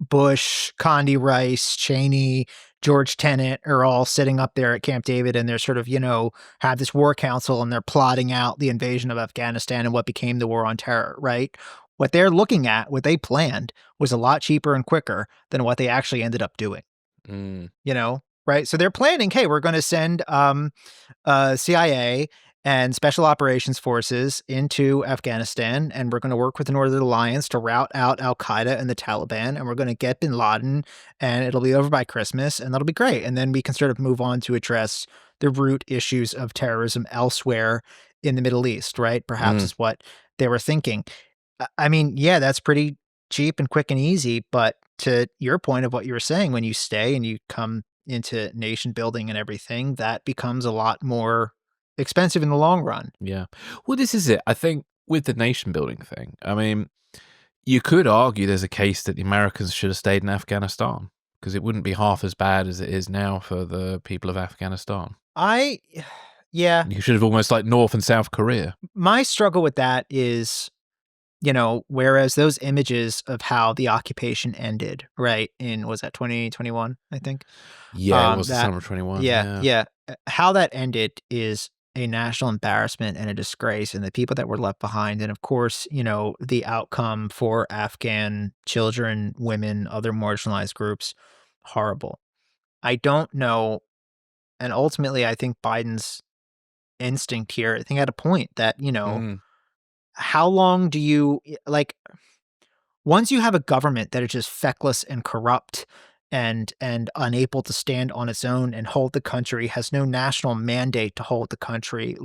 Bush, Condi Rice, Cheney, George Tenet are all sitting up there at Camp David and they're sort of, have this war council and they're plotting out the invasion of Afghanistan and what became the war on terror, right? What they're looking at, what they planned, was a lot cheaper and quicker than what they actually ended up doing. Right? So they're planning, hey, we're going to send CIA and special operations forces into Afghanistan, and we're going to work with the Northern Alliance to rout out al-Qaeda and the Taliban, and we're going to get bin Laden, and it'll be over by Christmas, and that'll be great. And then we can sort of move on to address the root issues of terrorism elsewhere in the Middle East, right? Perhaps is what they were thinking. I mean, yeah, that's pretty cheap and quick and easy, but to your point of what you were saying, when you stay and you come into nation building and everything, that becomes a lot more expensive in the long run. Yeah. Well, this is it. I think with the nation building thing, I mean, you could argue there's a case that the Americans should have stayed in Afghanistan because it wouldn't be half as bad as it is now for the people of Afghanistan. Yeah. You should have almost like North and South Korea. My struggle with that is, whereas those images of how the occupation ended, right, was that 2021, I think? Yeah, it was the summer of 21. Yeah. How that ended is a national embarrassment and a disgrace, and the people that were left behind. And of course, the outcome for Afghan children, women, other marginalized groups, horrible. I don't know. And ultimately, I think Biden's instinct here, I think at a point that, how long do you, once you have a government that is just feckless and corrupt and unable to stand on its own and hold the country, has no national mandate to hold the country,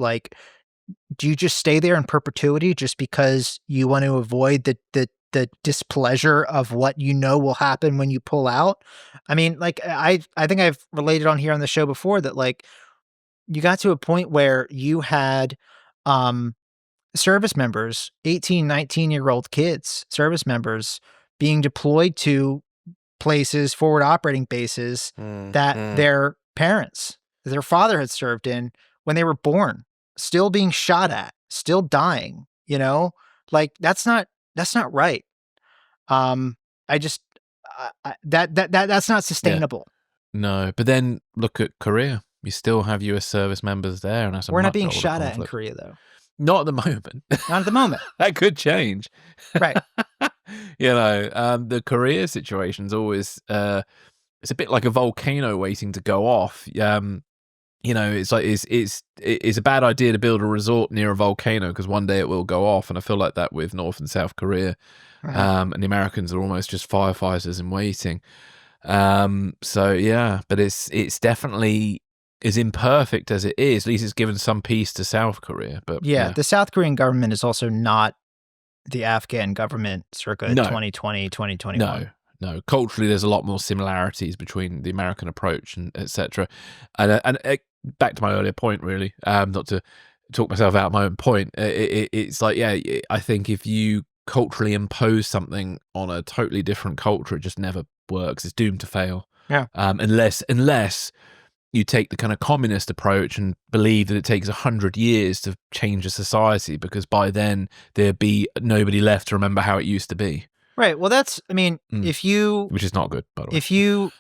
do you just stay there in perpetuity just because you want to avoid the displeasure of what will happen when you pull out? I mean, I think I've related on here on the show before that, you got to a point where you had service members, 18, 19-year-old kids, service members being deployed to places, forward operating bases that their parents, their father had served in when they were born, still being shot at, still dying, that's not right. That's not sustainable. Yeah. No, but then look at Korea. You still have US service members there, and that's we're not being shot at in Korea, though. Not at the moment. Not at the moment. That could change. Right. The Korea situation's always it's a bit like a volcano waiting to go off. It's like it's a bad idea to build a resort near a volcano because one day it will go off, and I feel like that with North and South Korea. And the Americans are almost just firefighters in waiting. But it's definitely as imperfect as it is. At least it's given some peace to South Korea. But the South Korean government is also not the Afghan government circa 2020, 2021. No. Culturally, there's a lot more similarities between the American approach and etc. And back to my earlier point, really, not to talk myself out of my own point. It's like, I think if you culturally impose something on a totally different culture, it just never works. It's doomed to fail. Yeah. Unless you take the kind of communist approach and believe that it takes 100 years to change a society, because by then there'd be nobody left to remember how it used to be. Right. Well, if you... Which is not good, by the way. If you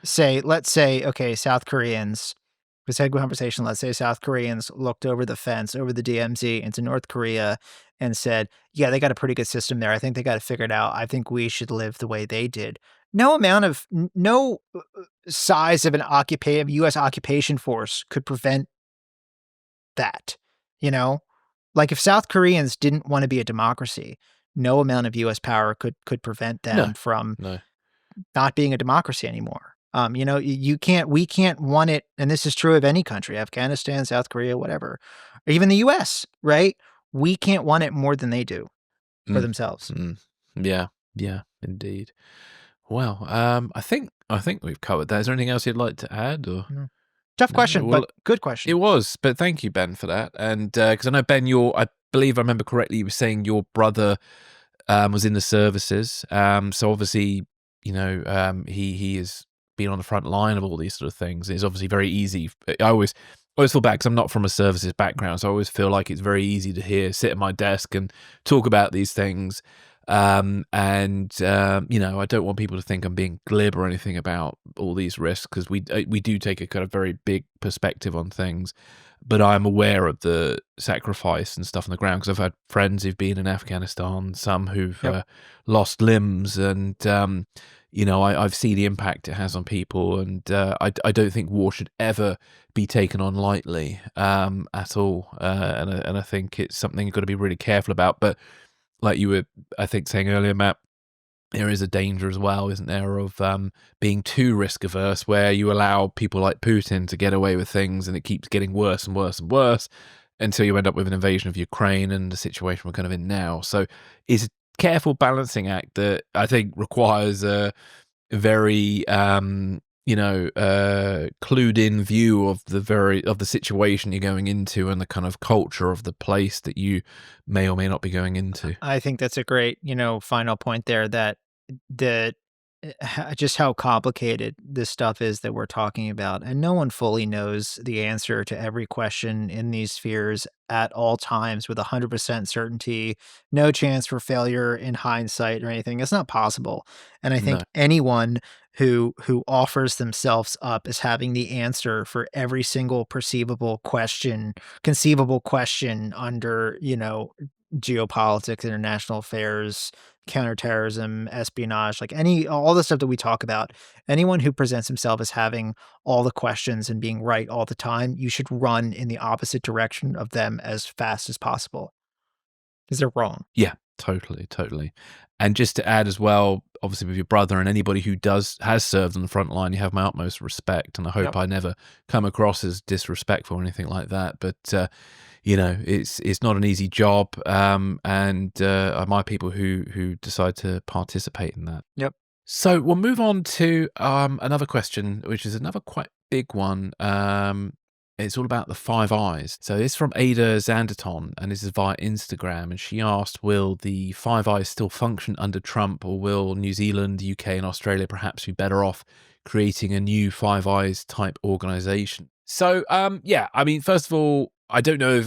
let's say, okay, South Koreans, this had a conversation, let's say South Koreans looked over the fence, over the DMZ into North Korea and said, yeah, they got a pretty good system there. I think they got it figured out. I think we should live the way they did. No size of an U.S. occupation force could prevent that, If South Koreans didn't want to be a democracy, no amount of U.S. power could prevent them from not being a democracy anymore. We can't want it, and this is true of any country, Afghanistan, South Korea, whatever, or even the U.S., right? We can't want it more than they do for themselves. Yeah, indeed. Well, I think we've covered that. Is there anything else you'd like to add? Or tough question, but good question. It was, but thank you, Ben, for that. And because I know, Ben, believe I remember correctly, you were saying your brother was in the services. So obviously, he has been on the front line of all these sort of things. It's obviously very easy. I always feel bad because I'm not from a services background, so I always feel like it's very easy to sit at my desk and talk about these things. I don't want people to think I'm being glib or anything about all these risks, because we do take a kind of very big perspective on things. But I'm aware of the sacrifice and stuff on the ground, because I've had friends who've been in Afghanistan, some who've lost limbs, and I've seen the impact it has on people, and I don't think war should ever be taken on lightly at all, and I think it's something you've got to be really careful about. But like you were, I think, saying earlier, Matt, there is a danger as well, isn't there, of being too risk averse, where you allow people like Putin to get away with things, and it keeps getting worse and worse and worse until you end up with an invasion of Ukraine and the situation we're kind of in now. So it's a careful balancing act that I think requires a very clued in view of the situation you're going into, and the kind of culture of the place that you may or may not be going into. I think that's a great, final point there, that just how complicated this stuff is that we're talking about. And no one fully knows the answer to every question in these spheres at all times with 100% certainty, no chance for failure in hindsight or anything. It's not possible. And I think No. anyone who offers themselves up as having the answer for every single conceivable question under, geopolitics, international affairs, counterterrorism, espionage, like all the stuff that we talk about, anyone who presents himself as having all the questions and being right all the time, you should run in the opposite direction of them as fast as possible, because they're wrong. Yeah, totally. And just to add as well, obviously with your brother and anybody who has served on the front line, you have my utmost respect, and I hope I never come across as disrespectful or anything like that. But it's not an easy job, and I admire people who decide to participate in that. Yep. So we'll move on to another question, which is another quite big one. It's all about the Five Eyes. So this is from Ada Zanderton, and this is via Instagram. And she asked, will the Five Eyes still function under Trump, or will New Zealand, UK, and Australia perhaps be better off creating a new Five Eyes type organization? So, first of all, I don't know if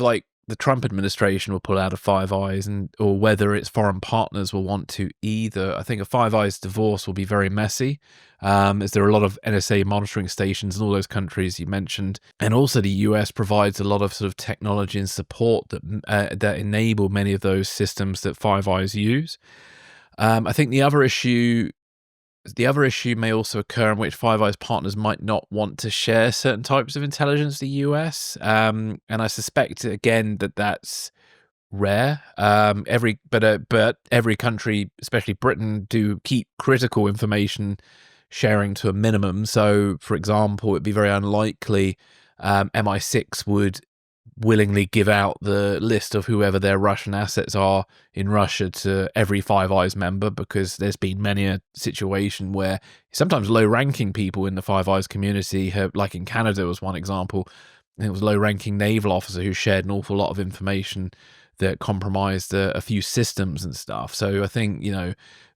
the Trump administration will pull out of Five Eyes, or whether its foreign partners will want to either. I think a Five Eyes divorce will be very messy, as there are a lot of NSA monitoring stations in all those countries you mentioned, and also the US provides a lot of sort of technology and support that enable many of those systems that Five Eyes use. I think the other issue may also occur in which Five Eyes partners might not want to share certain types of intelligence with the US, and I suspect again that's rare. But every country, especially Britain, do keep critical information sharing to a minimum. So, for example, it'd be very unlikely MI6 would willingly give out the list of whoever their Russian assets are in Russia to every Five Eyes member, because there's been many a situation where sometimes low-ranking people in the Five Eyes community have, like in Canada was one example, it was a low-ranking naval officer who shared an awful lot of information that compromised a few systems and stuff. So I think,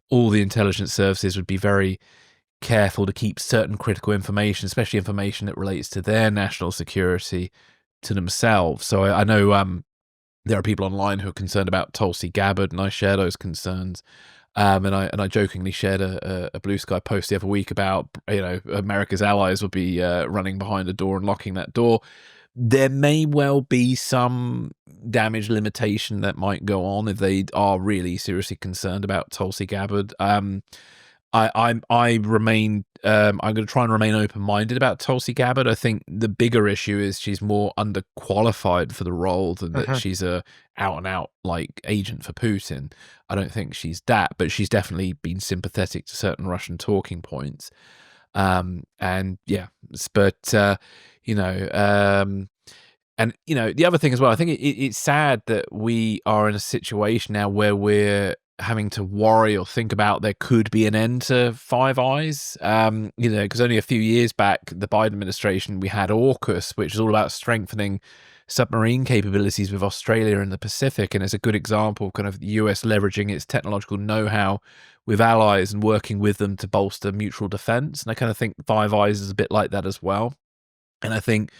all the intelligence services would be very careful to keep certain critical information, especially information that relates to their national security, to themselves. So I know there are people online who are concerned about Tulsi Gabbard, and I share those concerns. And I jokingly shared a Blue Sky post the other week about America's allies would be running behind a door and locking that door. There may well be some damage limitation that might go on if they are really seriously concerned about Tulsi Gabbard. I remain. I'm going to try and remain open-minded about Tulsi Gabbard. I think the bigger issue is she's more underqualified for the role than that she's a out-and-out agent for Putin. I don't think she's that, but she's definitely been sympathetic to certain Russian talking points. The other thing as well, I think it's sad that we are in a situation now where we're having to worry or think about there could be an end to Five Eyes. Because only a few years back, the Biden administration, we had AUKUS, which is all about strengthening submarine capabilities with Australia in the Pacific, and it's a good example of kind of the US leveraging its technological know-how with allies and working with them to bolster mutual defense. And I kind of think Five Eyes is a bit like that as well. And I think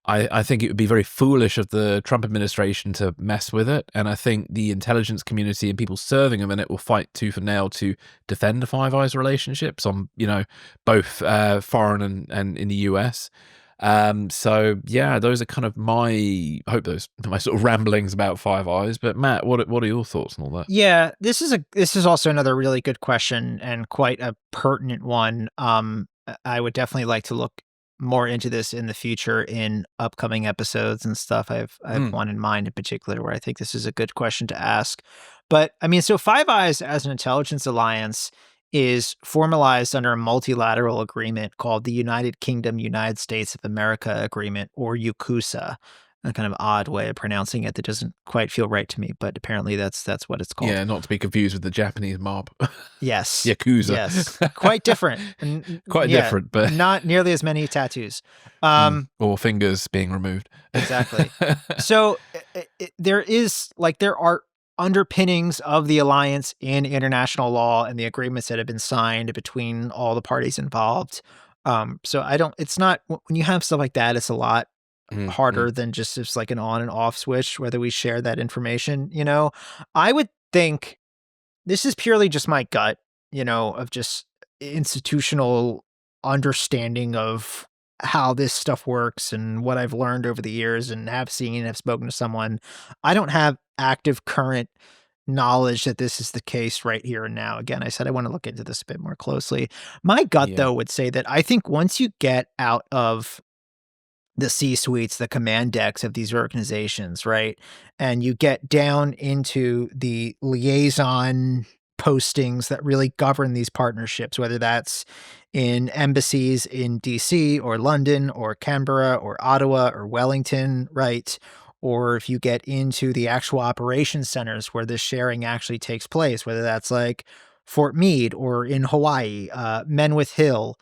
it would be very foolish of the Trump administration to mess with it. And I think the intelligence community and people serving them in it will fight tooth and nail to defend the Five Eyes relationships on, both foreign and in the US. So yeah, those are kind of my sort of ramblings about Five Eyes. But Matt, what are your thoughts on all that? Yeah, this is also another really good question and quite a pertinent one. I would definitely like to look more into this in the future in upcoming episodes and stuff. I have one in mind in particular where I think this is a good question to ask. But I mean, so Five Eyes as an intelligence alliance is formalized under a multilateral agreement called the United Kingdom, United States of America Agreement, or UKUSA. A kind of odd way of pronouncing it that doesn't quite feel right to me, but apparently that's what it's called. Yeah, not to be confused with the Japanese mob. Yes. Yakuza. Yes. Quite different. Quite different, but not nearly as many tattoos. Or fingers being removed. Exactly. So there are underpinnings of the alliance in international law and the agreements that have been signed between all the parties involved. So it's not, when you have stuff like that, it's a lot harder than just like an on and off switch, whether we share that information. I would think this is purely just my gut, of just institutional understanding of how this stuff works and what I've learned over the years and have spoken to someone. I don't have active current knowledge that this is the case right here and now. Again, I said I want to look into this a bit more closely. My gut, though, would say that I think once you get out of the C-suites, the command decks of these organizations, right? And you get down into the liaison postings that really govern these partnerships, whether that's in embassies in DC or London or Canberra or Ottawa or Wellington, right? Or if you get into the actual operations centers where this sharing actually takes place, whether that's like Fort Meade or in Hawaii, Menwith Hill,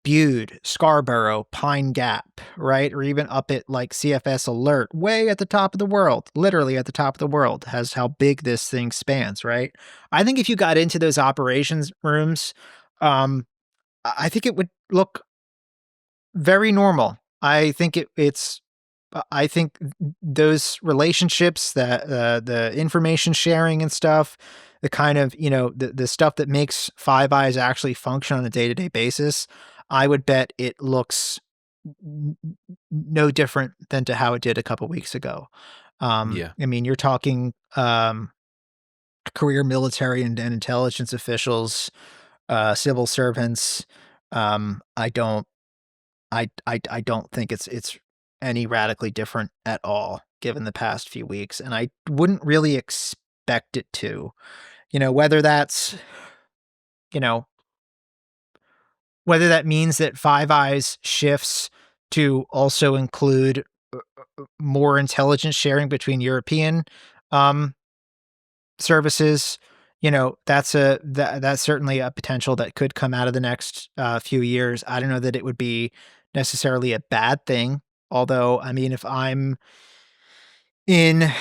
Bude, Scarborough, Pine Gap, right? Or even up at like CFS Alert, way at the top of the world, literally at the top of the world, has how big this thing spans, right? I think if you got into those operations rooms, I think it would look very normal. I think I think those relationships, that the information sharing and stuff, the kind of, the stuff that makes Five Eyes actually function on a day-to-day basis, I would bet it looks no different than to how it did a couple weeks ago. I mean, you're talking career military and intelligence officials, civil servants. I don't think it's any radically different at all given the past few weeks, and I wouldn't really expect it to. Whether that's, whether that means that Five Eyes shifts to also include more intelligence sharing between European services, that's certainly a potential that could come out of the next few years. I don't know that it would be necessarily a bad thing. Although, I mean, if I'm an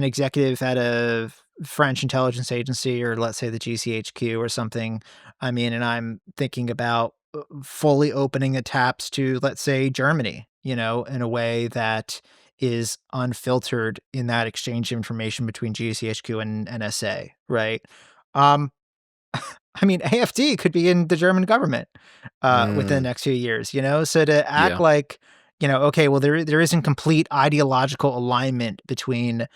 executive at a French intelligence agency, or let's say the GCHQ or something, I mean, and I'm thinking about fully opening the taps to, let's say, Germany, in a way that is unfiltered in that exchange of information between GCHQ and NSA, right? I mean, AFD could be in the German government within the next few years, So to act like, okay, well, there isn't complete ideological alignment within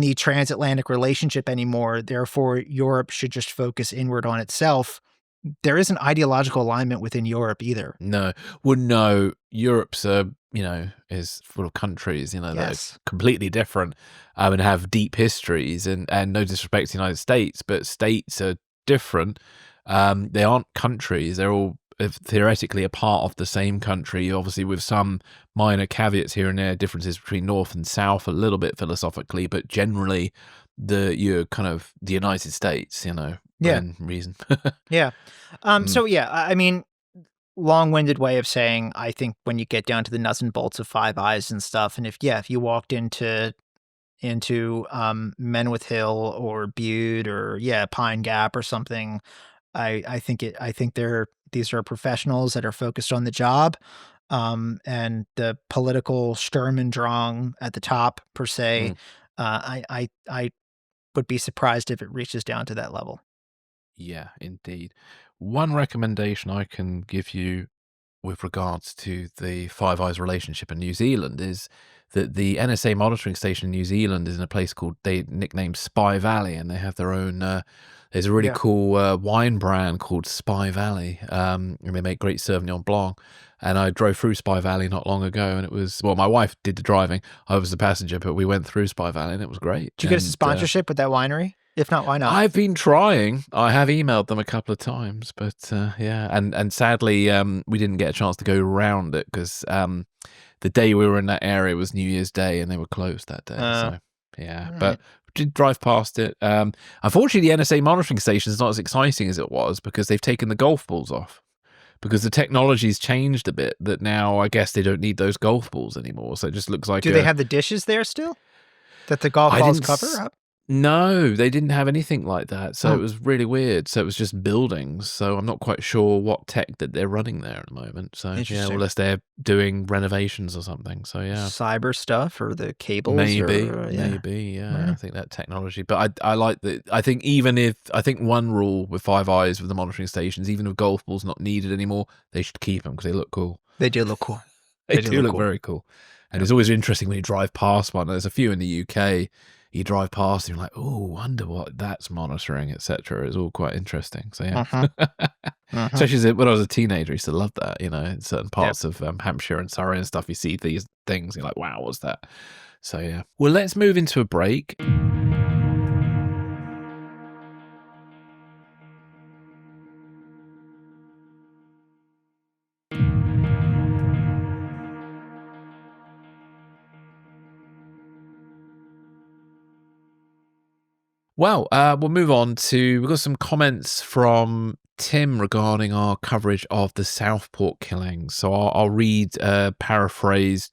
the transatlantic relationship anymore, therefore Europe should just focus inward on itself. There isn't ideological alignment within Europe either. No. Well, no. Europe's is full of countries, that are completely different and have deep histories, and no disrespect to the United States, but states are different. They aren't countries. They're all theoretically a part of the same country, obviously with some minor caveats here and there, differences between North and South a little bit philosophically, but generally you're kind of the United States, Yeah. within reason. Yeah. So yeah, I mean, long-winded way of saying, I think when you get down to the nuts and bolts of Five Eyes and stuff, and if you walked into Menwith Hill or Bude or Pine Gap or something, I think these are professionals that are focused on the job, and the political Sturm und Drang at the top per se. I would be surprised if it reaches down to that level. Yeah, indeed. One recommendation I can give you with regards to the Five Eyes relationship in New Zealand is that the NSA monitoring station in New Zealand is in a place called, they nicknamed Spy Valley, and they have their own, there's a really Yeah. cool wine brand called Spy Valley, and they make great Sauvignon Blanc. And I drove through Spy Valley not long ago, and it was, well, my wife did the driving, I was the passenger, but we went through Spy Valley, and it was great. Did you get us a sponsorship with that winery? If not, why not? I've been trying. I have emailed them a couple of times, but yeah, and sadly, we didn't get a chance to go around it because the day we were in that area was New Year's Day, and they were closed that day. So yeah, but we did drive past it. Unfortunately, the NSA monitoring station is not as exciting as it was because they've taken the golf balls off. Because the technology's changed a bit, that now I guess they don't need those golf balls anymore. So it just looks like. Do they have the dishes there still? That the golf balls cover up? No, they didn't have anything like that. So it was really weird. So it was just buildings. So I'm not quite sure what tech that they're running there at the moment. So yeah, unless they're doing renovations or something. So yeah, cyber stuff or the cables. Maybe. I think that technology. But I like that. I think one rule with Five Eyes with the monitoring stations, even if golf balls not needed anymore, they should keep them because they look cool. They do look cool. They do look very cool. And it's always interesting when you drive past one. There's a few in the UK. You drive past and you're like, oh, wonder what that's monitoring, etc. It's all quite interesting. So yeah, especially when I was a teenager, I used to love that. In certain parts of Hampshire and Surrey and stuff, you see these things, you're like, wow, what's that? So yeah. Well, let's move into a break. Well, we'll move on to, we've got some comments from Tim regarding our coverage of the Southport killings. So I'll read paraphrased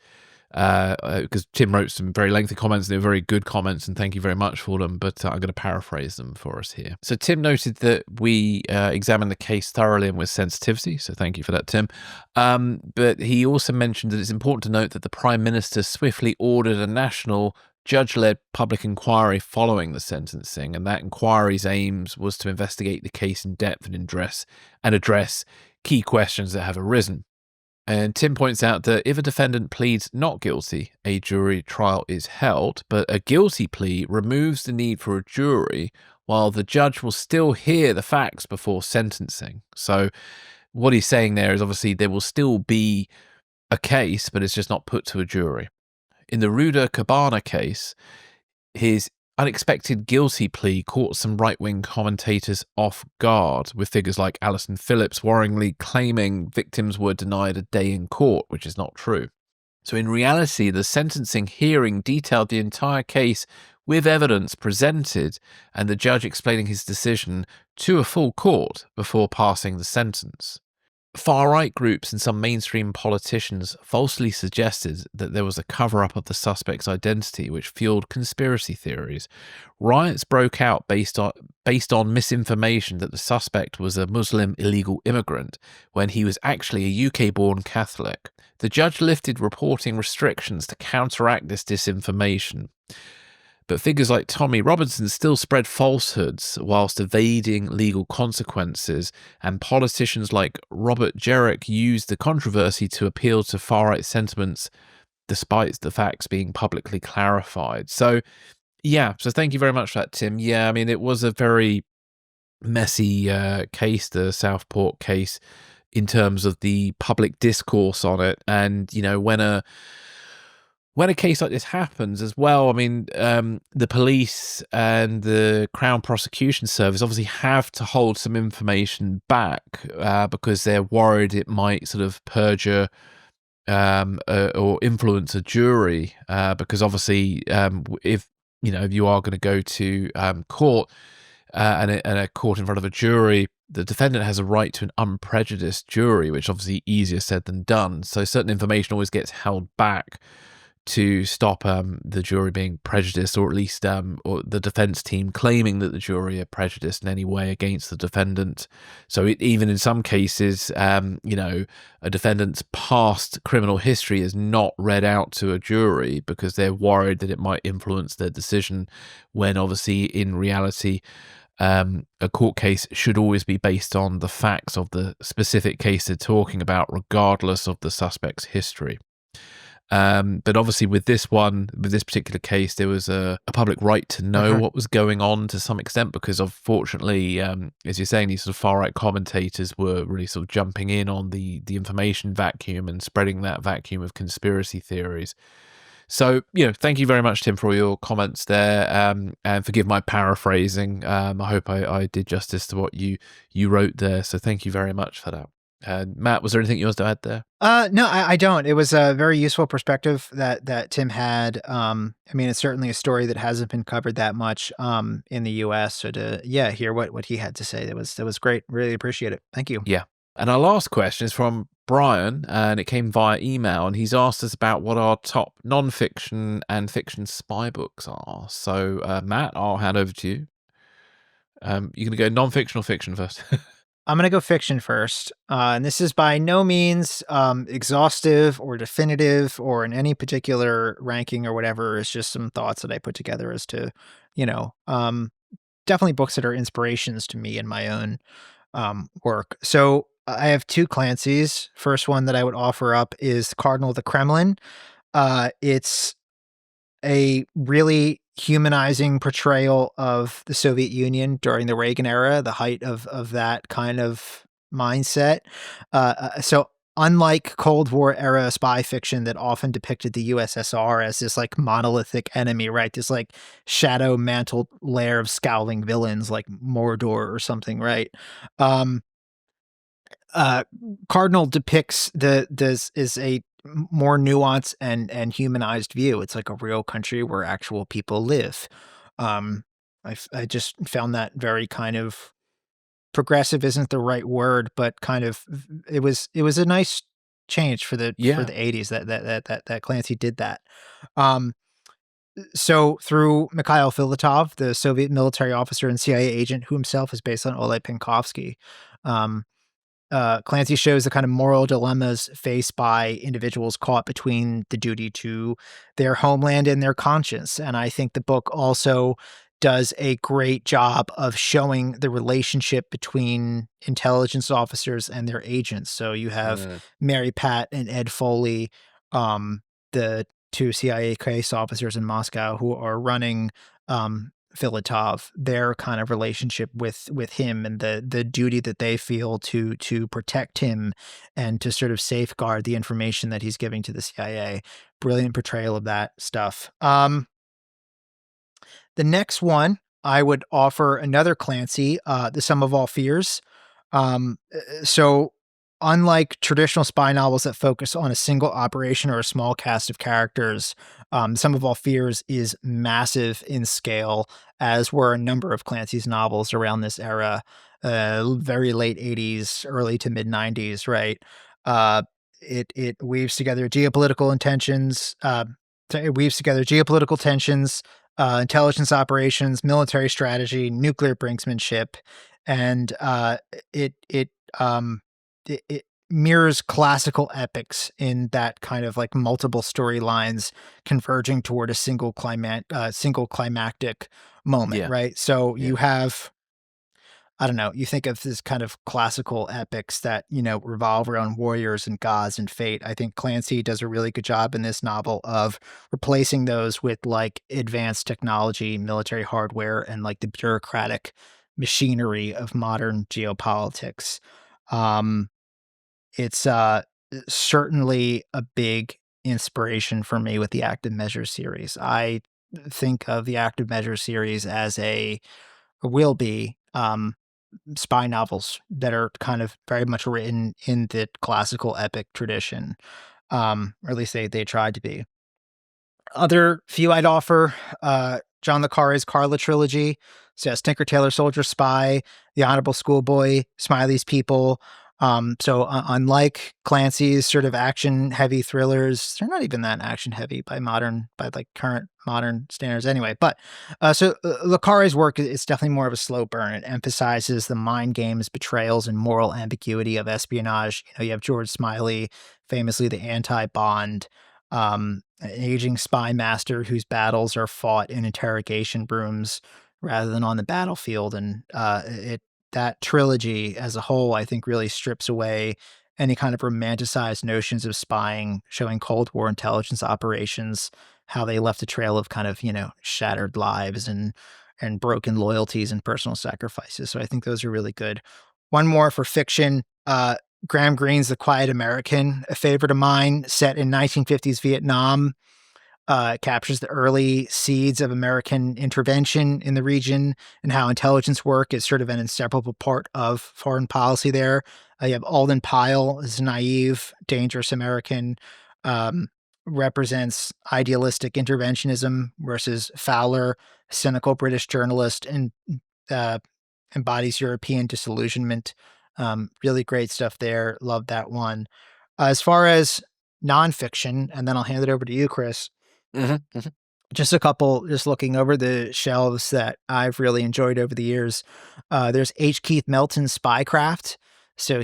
because Tim wrote some very lengthy comments. They're very good comments, and thank you very much for them, but I'm going to paraphrase them for us here. So Tim noted that we examined the case thoroughly and with sensitivity, so thank you for that, Tim. But he also mentioned that it's important to note that the Prime Minister swiftly ordered a national judge-led public inquiry following the sentencing, and that inquiry's aims was to investigate the case in depth and address key questions that have arisen. And Tim points out that if a defendant pleads not guilty, a jury trial is held, but a guilty plea removes the need for a jury, while the judge will still hear the facts before sentencing. So what he's saying there is obviously there will still be a case, but it's just not put to a jury. In the Ruda Cabana case, his unexpected guilty plea caught some right-wing commentators off guard, with figures like Alison Phillips worryingly claiming victims were denied a day in court, which is not true. So in reality, the sentencing hearing detailed the entire case with evidence presented and the judge explaining his decision to a full court before passing the sentence. Far-right groups and some mainstream politicians falsely suggested that there was a cover-up of the suspect's identity, which fueled conspiracy theories. Riots broke out based on misinformation that the suspect was a Muslim illegal immigrant, when he was actually a UK-born Catholic. The judge lifted reporting restrictions to counteract this disinformation. But figures like Tommy Robinson still spread falsehoods whilst evading legal consequences, and politicians like Robert Jerrick used the controversy to appeal to far-right sentiments despite the facts being publicly clarified. So, yeah, so thank you very much for that, Tim. Yeah, I mean, it was a very messy case, the Southport case, in terms of the public discourse on it. And, when when a case like this happens as well, I mean, the police and the Crown Prosecution Service obviously have to hold some information back because they're worried it might sort of perjure or influence a jury, because obviously, if you are going to go to court and a court in front of a jury, the defendant has a right to an unprejudiced jury, which obviously easier said than done. So certain information always gets held back to stop the jury being prejudiced, or at least or the defense team claiming that the jury are prejudiced in any way against the defendant. So even in some cases, a defendant's past criminal history is not read out to a jury because they're worried that it might influence their decision, when obviously in reality, a court case should always be based on the facts of the specific case they're talking about, regardless of the suspect's history. But obviously with this particular case, there was a public right to know what was going on to some extent, because unfortunately, as you're saying, these sort of far-right commentators were really sort of jumping in on the information vacuum and spreading that vacuum of conspiracy theories. So, thank you very much, Tim, for all your comments there, and forgive my paraphrasing. I hope I did justice to what you wrote there, so thank you very much for that. Matt, was there anything you wanted to add there? No, I don't. It was a very useful perspective that Tim had. I mean, it's certainly a story that hasn't been covered that much in the US. So to hear what he had to say, that was great. Really appreciate it. Thank you. Yeah. And our last question is from Brian, and it came via email, and he's asked us about what our top non-fiction and fiction spy books are. So, Matt, I'll hand over to you. You're going to go non-fiction or fiction first? I'm going to go fiction first. And this is by no means exhaustive or definitive or in any particular ranking or whatever. It's just some thoughts that I put together as to, definitely books that are inspirations to me in my own work. So I have two Clancy's. First one that I would offer up is Cardinal of the Kremlin. It's a really humanizing portrayal of the Soviet Union during the Reagan era, the height of that kind of mindset. So unlike Cold War era spy fiction that often depicted the USSR as this like monolithic enemy, right? This like shadow mantled lair of scowling villains like Mordor or something, right? Cardinal depicts is a more nuanced and humanized view. It's like a real country where actual people live. I just found that very kind of progressive isn't the right word, but kind of it was a nice change for the 80s that Clancy did that. So through Mikhail Filatov, the Soviet military officer and CIA agent who himself is based on Oleg Penkovsky, Clancy shows the kind of moral dilemmas faced by individuals caught between the duty to their homeland and their conscience. And I think the book also does a great job of showing the relationship between intelligence officers and their agents. So you have Mary Pat and Ed Foley, the two CIA case officers in Moscow who are running Filatov, their kind of relationship with him and the duty that they feel to protect him and to sort of safeguard the information that he's giving to the CIA. Brilliant portrayal of that stuff. The next one, I would offer another Clancy, The Sum of All Fears. So unlike traditional spy novels that focus on a single operation or a small cast of characters, Sum of All Fears is massive in scale, as were a number of Clancy's novels around this era, very late 80s, early to mid 90s, right? It weaves together geopolitical intentions, intelligence operations, military strategy, nuclear brinksmanship, and it mirrors classical epics in that kind of like multiple storylines converging toward a single climactic moment, right? So you have, I don't know, you think of this kind of classical epics that, revolve around warriors and gods and fate. I think Clancy does a really good job in this novel of replacing those with like advanced technology, military hardware, and like the bureaucratic machinery of modern geopolitics. It's certainly a big inspiration for me with the Active Measures series. I think of the Active Measures series as will be spy novels that are kind of very much written in the classical epic tradition, or at least they tried to be. Other few I'd offer, John le Carré's Carla trilogy. So yes, Tinker, Tailor, Soldier, Spy, The Honorable Schoolboy, Smiley's People. Unlike Clancy's sort of action-heavy thrillers, they're not even that action-heavy by like current modern standards anyway. But le Carré's work is definitely more of a slow burn. It emphasizes the mind games, betrayals, and moral ambiguity of espionage. You have George Smiley, famously the anti-Bond, an aging spy master whose battles are fought in interrogation rooms rather than on the battlefield. And that trilogy as a whole, I think, really strips away any kind of romanticized notions of spying, showing Cold War intelligence operations, how they left a trail of kind of, shattered lives and broken loyalties and personal sacrifices. So I think those are really good. One more for fiction, Graham Greene's The Quiet American, a favorite of mine, set in 1950s Vietnam. Captures the early seeds of American intervention in the region and how intelligence work is sort of an inseparable part of foreign policy there. You have Alden Pyle as a naive, dangerous American, represents idealistic interventionism versus Fowler, cynical British journalist, and embodies European disillusionment. Really great stuff there. Love that one. As far as nonfiction, and then I'll hand it over to you, Chris. Just a couple, just looking over the shelves that I've really enjoyed over the years. There's H. Keith Melton's Spycraft. So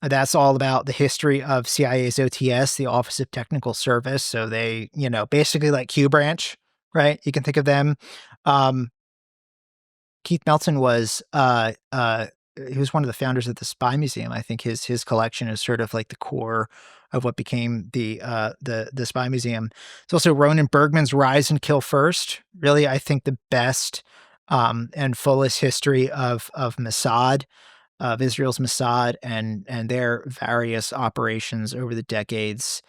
that's all about the history of CIA's OTS, the Office of Technical Service. So they, basically like Q Branch, right? You can think of them. Keith Melton was, he was one of the founders of the Spy Museum. I think his collection is sort of like the core of what became the Spy Museum. It's also Ronan Bergman's Rise and Kill First. Really, I think the best and fullest history of Mossad, of Israel's Mossad, and their various operations over the decades.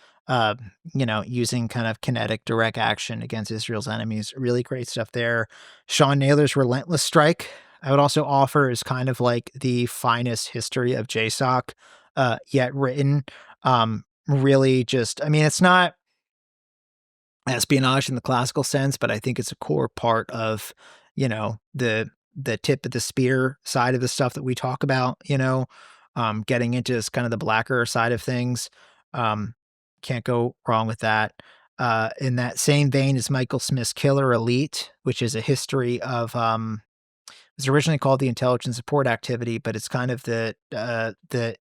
Using kind of kinetic direct action against Israel's enemies. Really great stuff there. Sean Naylor's Relentless Strike, I would also offer, is kind of like the finest history of JSOC yet written. Really just, it's not espionage in the classical sense, but I think it's a core part of, the tip of the spear side of the stuff that we talk about, getting into this kind of the blacker side of things. Can't go wrong with that. In that same vein is Michael Smith's Killer Elite, which is a history of, it was originally called the Intelligence Support Activity, but it's kind of the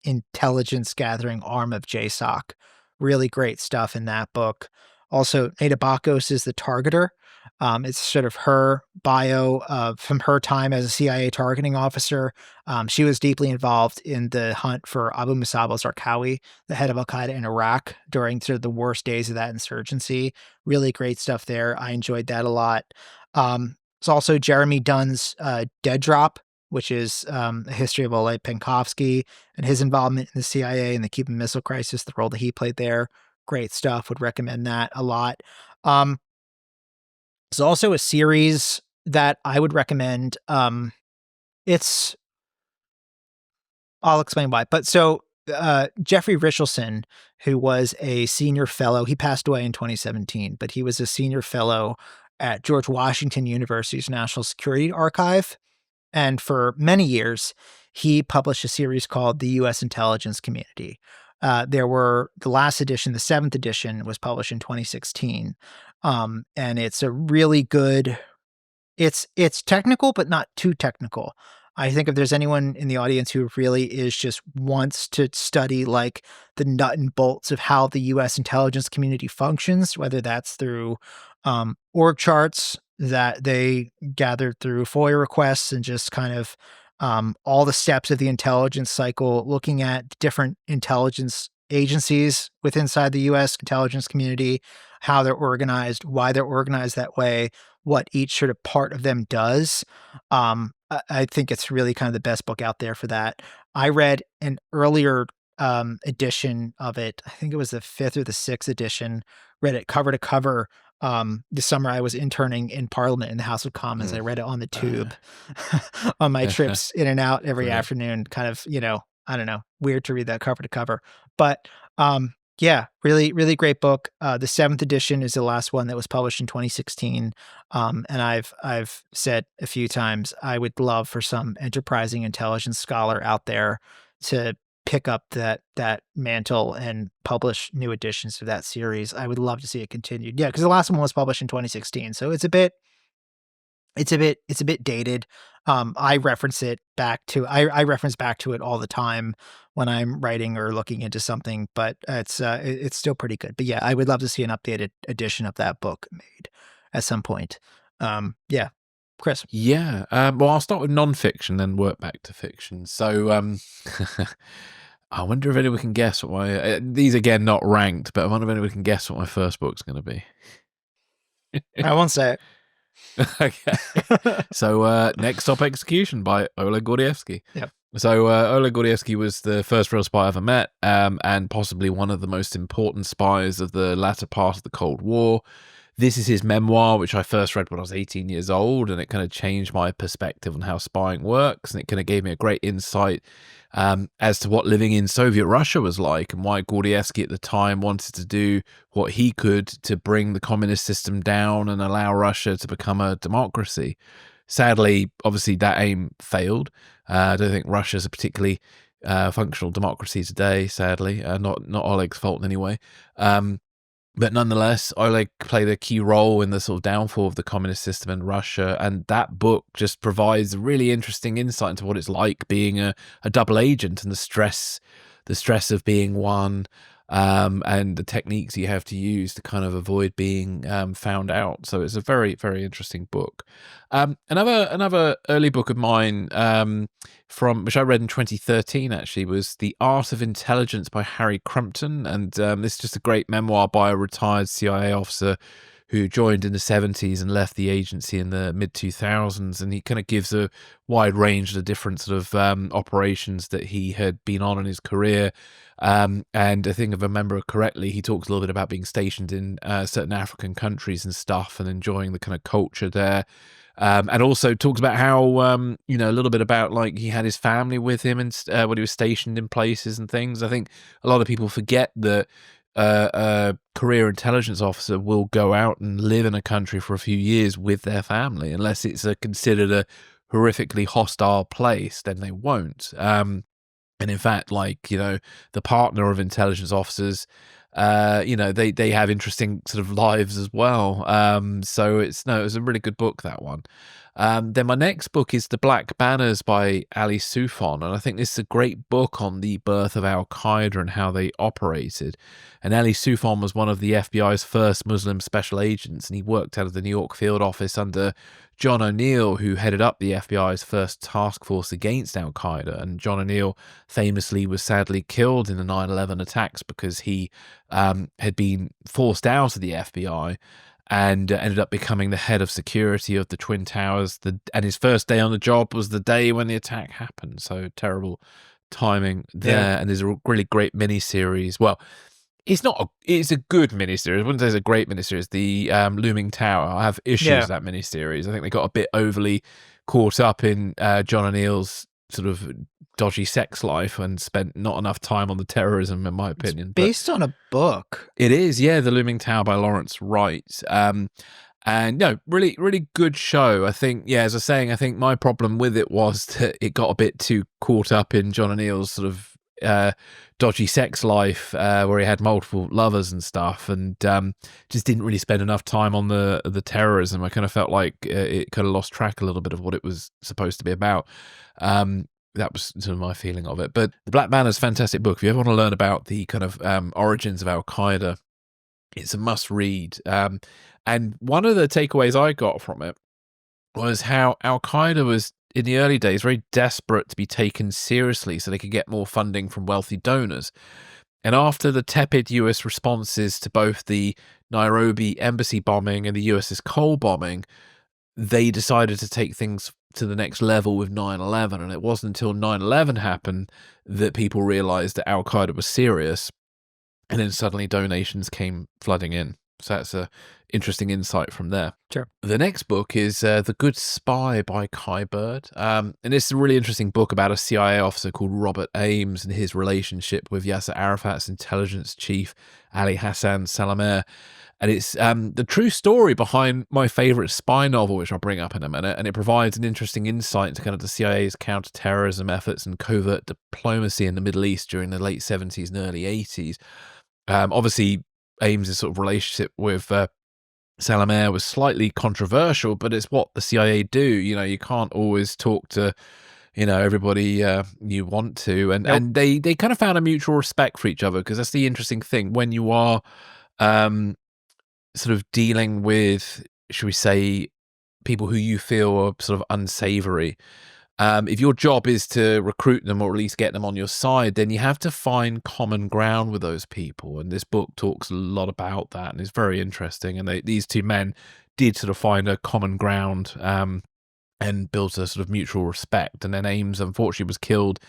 intelligence gathering arm of JSOC. Really great stuff in that book. Also, Neda Bakos is The Targeter. It's sort of her bio from her time as a CIA targeting officer. She was deeply involved in the hunt for Abu Musab al-Zarqawi, the head of al-Qaeda in Iraq, during sort of the worst days of that insurgency. Really great stuff there. I enjoyed that a lot. It's also Jeremy Dunn's Dead Drop, which is a history of Oleg Penkovsky and his involvement in the CIA and the Cuban Missile Crisis, the role that he played there. Great stuff. Would recommend that a lot. There's also a series that I would recommend. I'll explain why. But so Jeffrey Richelson, who was a senior fellow, he passed away in 2017, but he was a senior fellow at George Washington University's National Security Archive. And for many years, he published a series called The U.S. Intelligence Community. The last edition, the 7th edition, was published in 2016. And it's a really good, it's technical, but not too technical. I think if there's anyone in the audience who really wants to study like the nut and bolts of how the U.S. intelligence community functions, whether that's through org charts that they gathered through FOIA requests and just kind of all the steps of the intelligence cycle, looking at different intelligence agencies inside the U.S. intelligence community, how they're organized, why they're organized that way, what each sort of part of them does. I think it's really kind of the best book out there for that. I read an earlier edition of it. I think it was the 5th or the 6th edition. Read it cover to cover. The summer I was interning in Parliament in the House of Commons. I read it on the tube on my trips in and out every Brilliant. afternoon. Kind of, I don't know, weird to read that cover to cover. But yeah, really, really great book. The 7th edition is the last one that was published in 2016. And I've said a few times, I would love for some enterprising intelligence scholar out there to pick up that mantle and publish new editions to that series. I would love to see it continued. Yeah, because the last one was published in 2016, so it's a bit dated. I reference it back to I reference back to it all the time when I'm writing or looking into something, but it's still pretty good. But yeah, I would love to see an updated edition of that book made at some point. Yeah, Chris. Yeah. Well, I'll start with non-fiction, then work back to fiction. So, I wonder if anyone can guess what my these again not ranked, but I wonder if anyone can guess what my first book's going to be. I won't say it. Okay. So, Next Stop Execution by Oleg Gordievsky. Yep. So, Oleg Gordievsky was the first real spy I ever met, and possibly one of the most important spies of the latter part of the Cold War. This is his memoir, which I first read when I was 18 years old, and it kind of changed my perspective on how spying works, and it kind of gave me a great insight as to what living in Soviet Russia was like, and why Gordievsky at the time wanted to do what he could to bring the communist system down and allow Russia to become a democracy. Sadly, obviously, that aim failed. I don't think Russia's a particularly functional democracy today, sadly. Not Oleg's fault anyway. But nonetheless, Oleg played a key role in the sort of downfall of the communist system in Russia, and that book just provides a really interesting insight into what it's like being a double agent and the stress of being one, and the techniques you have to use to kind of avoid being found out. So it's a very, very interesting book. Another early book of mine from which I read in 2013 actually was The Art of Intelligence by Harry Crumpton, and this is just a great memoir by a retired CIA officer who joined in the 70s and left the agency in the mid 2000s, and he kind of gives a wide range of the different sort of operations that he had been on in his career. And I think if I remember correctly, he talks a little bit about being stationed in certain African countries and stuff and enjoying the kind of culture there. And also talks about how, a little bit about like he had his family with him and when he was stationed in places and things. I think a lot of people forget that a career intelligence officer will go out and live in a country for a few years with their family, unless it's considered a horrifically hostile place, then they won't. And in fact, the partner of intelligence officers, they have interesting sort of lives as well. So it was a really good book, that one. Then my next book is The Black Banners by Ali Soufan, and I think this is a great book on the birth of Al-Qaeda and how they operated. And Ali Soufan was one of the FBI's first Muslim special agents, and he worked out of the New York field office under John O'Neill, who headed up the FBI's first task force against Al-Qaeda. And John O'Neill famously was sadly killed in the 9/11 attacks because he had been forced out of the FBI and ended up becoming the head of security of the Twin Towers. And his first day on the job was the day when the attack happened. So terrible timing there. Yeah. And there's a really great miniseries. Well, it's a good miniseries. I wouldn't say it's a great miniseries. The Looming Tower. I have issues with that miniseries. I think they got a bit overly caught up in John O'Neill's sort of dodgy sex life and spent not enough time on the terrorism, in my opinion. It's based on a book. It is, yeah, The Looming Tower by Lawrence Wright. And no, really, really good show. I think, yeah, as I was saying, I think my problem with it was that it got a bit too caught up in John O'Neill's sort of dodgy sex life, where he had multiple lovers and stuff, and just didn't really spend enough time on the terrorism. I kind of felt like it kind of lost track a little bit of what it was supposed to be about. That was sort of my feeling of it. But The Black Banner is a fantastic book. If you ever want to learn about the kind of origins of Al-Qaeda, it's a must read. And one of the takeaways I got from it was how Al-Qaeda was, in the early days, very desperate to be taken seriously so they could get more funding from wealthy donors. And after the tepid US responses to both the Nairobi embassy bombing and the USS Cole bombing, they decided to take things to the next level with 9/11, and it wasn't until 9/11 happened that people realized that Al-Qaeda was serious, and then suddenly donations came flooding in. So that's a interesting insight from there. Sure. The next book is The Good Spy by Kai Bird. And it's a really interesting book about a CIA officer called Robert Ames and his relationship with Yasser Arafat's intelligence chief, Ali Hassan Salameh. And it's the true story behind my favorite spy novel, which I'll bring up in a minute. And it provides an interesting insight into kind of the CIA's counterterrorism efforts and covert diplomacy in the Middle East during the late 70s and early 80s. Obviously, Ames' sort of relationship with Salameh was slightly controversial, but it's what the CIA do. You can't always talk to, everybody you want to. And they kind of found a mutual respect for each other, because that's the interesting thing. When you are sort of dealing with, should we say, people who you feel are sort of unsavory, if your job is to recruit them or at least get them on your side, then you have to find common ground with those people. And this book talks a lot about that, and it's very interesting. And these two men did sort of find a common ground and built a sort of mutual respect. And then Ames, unfortunately, was killed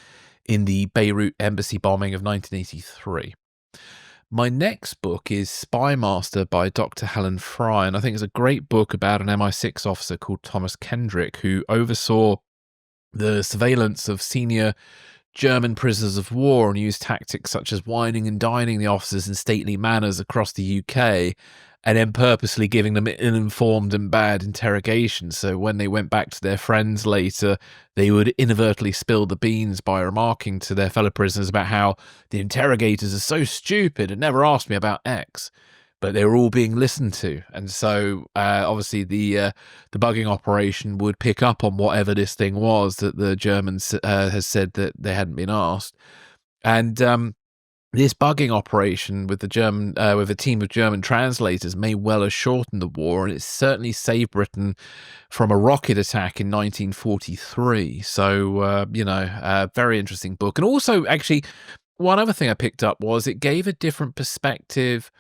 in the Beirut embassy bombing of 1983. My next book is Spy Master by Dr. Helen Fry, and I think it's a great book about an MI6 officer called Thomas Kendrick, who oversaw the surveillance of senior German prisoners of war and used tactics such as wining and dining the officers in stately manners across the UK, and then purposely giving them ill-informed and bad interrogations. So when they went back to their friends later, they would inadvertently spill the beans by remarking to their fellow prisoners about how the interrogators are so stupid and never asked me about X. But they were all being listened to. And so obviously the bugging operation would pick up on whatever this thing was that the Germans has said that they hadn't been asked. And this bugging operation with with a team of German translators may well have shortened the war, and it certainly saved Britain from a rocket attack in 1943. So, very interesting book. And also, actually, one other thing I picked up was it gave a different perspective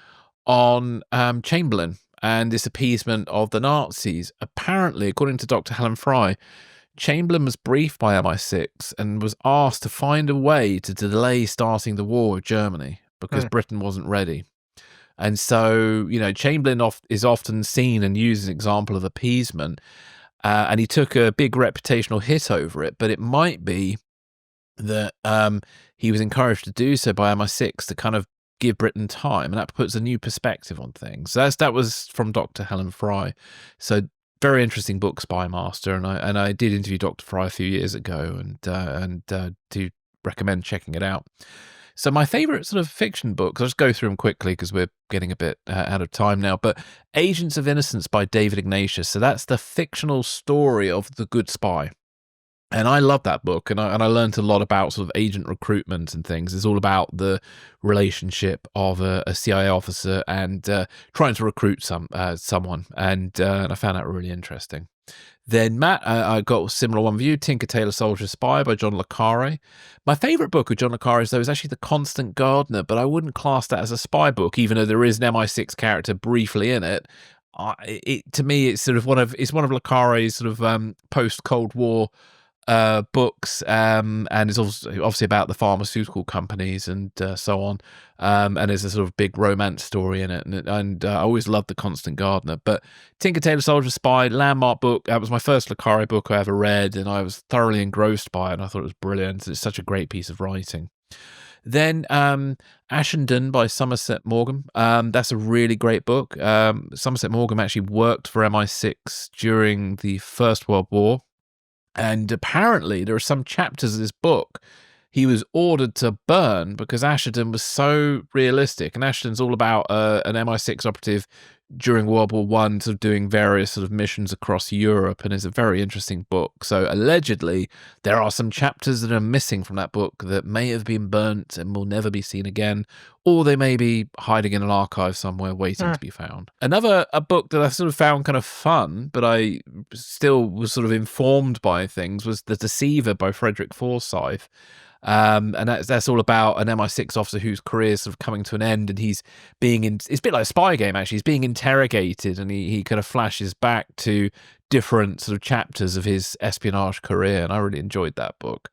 on Chamberlain and this appeasement of the Nazis. Apparently, according to Dr. Helen Fry, Chamberlain was briefed by MI6 and was asked to find a way to delay starting the war with Germany because Britain wasn't ready. And so, Chamberlain is often seen and used as an example of appeasement, and he took a big reputational hit over it, but it might be that he was encouraged to do so by MI6 to kind of give Britain time, and that puts a new perspective on things. So that was from Dr. Helen Fry. So very interesting book, Spy Master, and I did interview Dr. Fry a few years ago, and do recommend checking it out. So my favorite sort of fiction books, I'll just go through them quickly because we're getting a bit out of time now, but Agents of Innocence by David Ignatius. So that's the fictional story of the good spy. And I love that book, and I learned a lot about sort of agent recruitment and things. It's all about the relationship of a CIA officer and trying to recruit someone, and I found that really interesting. Then, Matt, I got a similar one for you, Tinker Tailor Soldier Spy by John le Carré. My favourite book of John le Carré's, though, is actually The Constant Gardener, but I wouldn't class that as a spy book, even though there is an MI6 character briefly in it. To me, it's sort of one of le Carré's sort of post-Cold War books, and it's obviously about the pharmaceutical companies and so on, and there's a sort of big romance story in it, and I always loved The Constant Gardener. But Tinker Tailor Soldier Spy, landmark book. That was my first le Carré book I ever read, and I was thoroughly engrossed by it, and I thought it was brilliant. It's such a great piece of writing. Then Ashenden by Somerset Maugham. That's a really great book. Somerset Maugham actually worked for MI6 during the First World War. And apparently there are some chapters of this book he was ordered to burn because Ashenden was so realistic. And Ashton's all about an MI6 operative during World War I, sort of doing various sort of missions across Europe, and it's a very interesting book. So allegedly there are some chapters that are missing from that book that may have been burnt and will never be seen again, or they may be hiding in an archive somewhere waiting to be found. A book that I sort of found kind of fun, but I still was sort of informed by things, was The Deceiver by Frederick Forsyth. And that's all about an MI6 officer whose career is sort of coming to an end, and it's a bit like a spy game, actually. He's being interrogated, and he kind of flashes back to different sort of chapters of his espionage career, and I really enjoyed that book.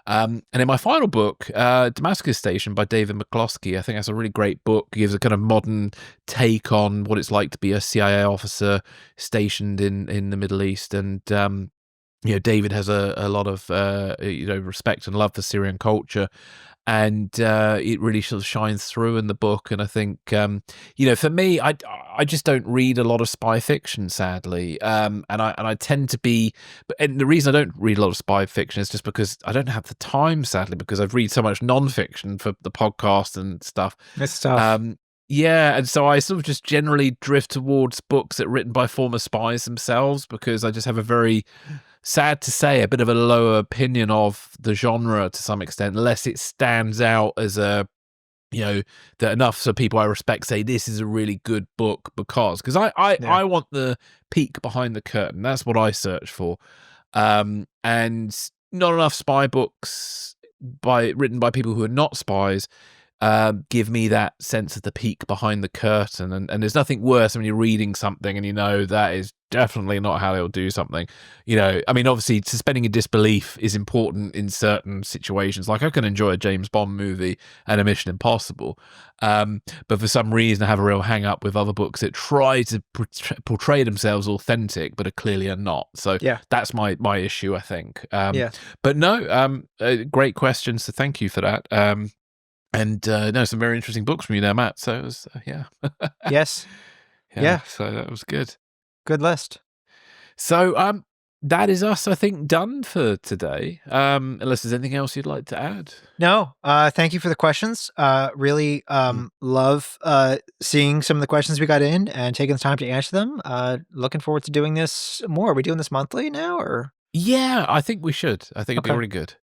And in my final book, Damascus Station by David McCloskey, I think that's a really great book. It gives a kind of modern take on what it's like to be a CIA officer stationed in the Middle East. And, David has a lot of, respect and love for Syrian culture. And it really sort of shines through in the book. And I think, for me, I just don't read a lot of spy fiction, sadly. And I tend to be, and the reason I don't read a lot of spy fiction is just because I don't have the time, sadly, because I've read so much nonfiction for the podcast and stuff. It's tough. Yeah, and so I sort of just generally drift towards books that are written by former spies themselves, because I just have a very, sad to say, a bit of a lower opinion of the genre to some extent, unless it stands out as that enough so people I respect say this is a really good book, because I want the peek behind the curtain. That's what I search for. And not enough spy books written by people who are not spies give me that sense of the peek behind the curtain, and there's nothing worse when you're reading something and that is definitely not how they'll do something. Obviously suspending your disbelief is important in certain situations. Like I can enjoy a James Bond movie and a Mission Impossible, but for some reason I have a real hang up with other books that try to portray themselves authentic but are not. So that's my issue, I think. But no, great question, so thank you for that. And some very interesting books from you there, Matt. So it was, Yes. Yeah. So that was good. Good list. So that is us, I think, done for today. Unless there's anything else you'd like to add. No. Thank you for the questions. Really love seeing some of the questions we got in and taking the time to answer them. Looking forward to doing this more. Are we doing this monthly now, or? Yeah, I think we should. I think it'd be really good.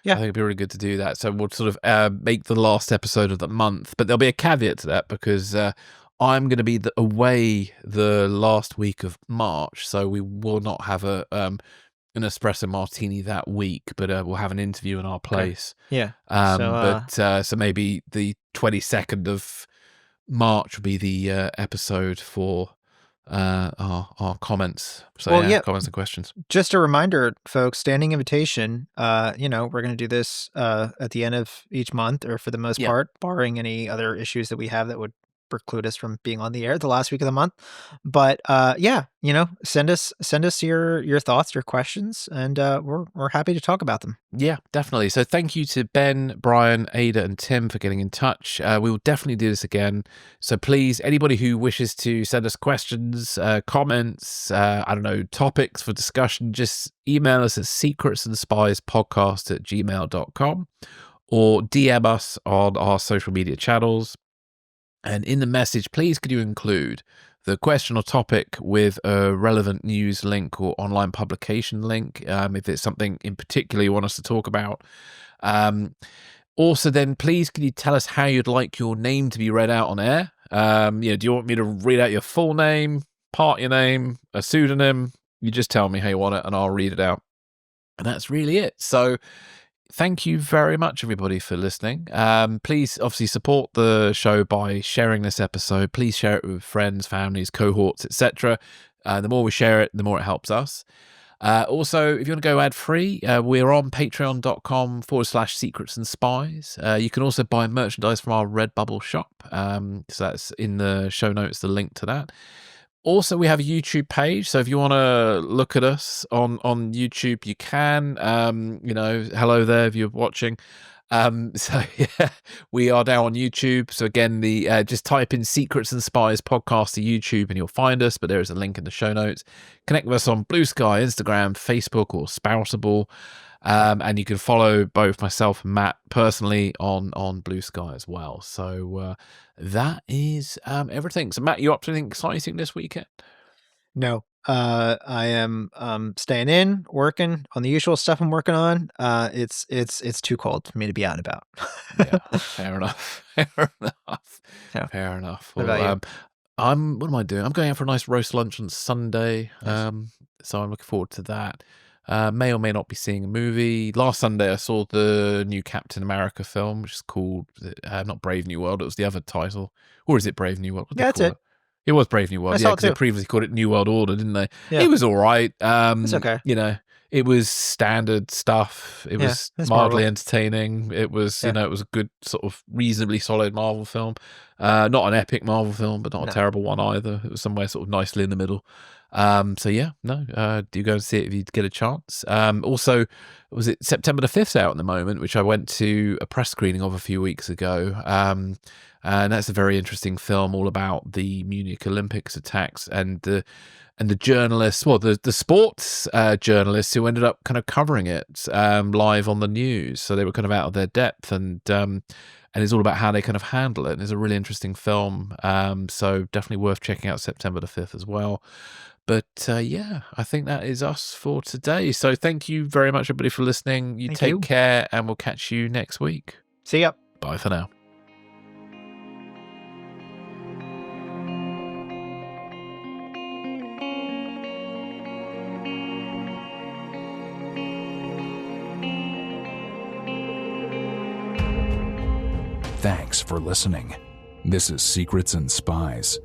Yeah. I think it'd be really good to do that. So we'll sort of make the last episode of the month, but there'll be a caveat to that, because I'm going to be away the last week of March, so we will not have an Espresso Martini that week, but we'll have an interview in our place. Okay. Yeah. So maybe the 22nd of March will be the episode for our comments. So comments and questions. Just a reminder, folks, standing invitation, we're going to do this at the end of each month, or for the most part, barring any other issues that we have that would preclude us from being on the air the last week of the month. But send us your thoughts, your questions, and we're happy to talk about them. Yeah, definitely. So thank you to Ben, Brian, Ada, and Tim for getting in touch. We will definitely do this again. So please, anybody who wishes to send us questions, comments, topics for discussion, just email us at secretsandspiespodcast@gmail.com, or DM us on our social media channels. And in the message, please could you include the question or topic with a relevant news link or online publication link, if it's something in particular you want us to talk about. Also, then please could you tell us how you'd like your name to be read out on air? Do you want me to read out your full name, part your name, a pseudonym? You just tell me how you want it and I'll read it out. And that's really it. So thank you very much, everybody, for listening. Please, obviously, support the show by sharing this episode. Please share it with friends, families, cohorts, etc. The more we share it, the more it helps us. Also, if you want to go ad-free, we're on patreon.com/secrets and spies. You can also buy merchandise from our Redbubble shop. So that's in the show notes, the link to that. Also, we have a YouTube page, so if you want to look at us on YouTube, you can. Hello there if you're watching. We are now on YouTube. So again, just type in Secrets and Spies podcast to YouTube and you'll find us, but there is a link in the show notes. Connect with us on Blue Sky, Instagram, Facebook, or Spoutable. And you can follow both myself and Matt personally on Blue Sky as well. So that is everything. So Matt, you up to anything exciting this weekend? No. I am staying in, working on the usual stuff I'm working on. It's too cold for me to be out and about. Yeah, fair enough. Fair enough. What about you? What am I doing? I'm going out for a nice roast lunch on Sunday. So I'm looking forward to that. May or may not be seeing a movie. Last Sunday I saw the new Captain America film, which is called not Brave New World. It was the other title, or is it Brave New World? Yeah, that's it. It was Brave New World, I yeah, saw it because they too. previously called it New World Order, didn't they? Yeah. It was all right. It's okay. You know, it was standard stuff. It Yeah, was it's mildly Marvel. entertaining. It was, Yeah. you know, it was a good sort of reasonably solid Marvel film. Not an epic Marvel film, but not No. a terrible one either. It was somewhere sort of nicely in the middle. So yeah, no, do go and see it if you get a chance. Also, was it September the 5th out at the moment, which I went to a press screening of a few weeks ago. And that's a very interesting film all about the Munich Olympics attacks and the journalists, well, the sports journalists who ended up kind of covering it live on the news. So they were kind of out of their depth, and it's all about how they kind of handle it. And it's a really interesting film. So definitely worth checking out September the 5th as well. But yeah, I think that is us for today. So thank you very much, everybody, for listening. You Thank take you. care, and we'll catch you next week. See ya. Bye for now. Thanks for listening. This is Secrets and Spies.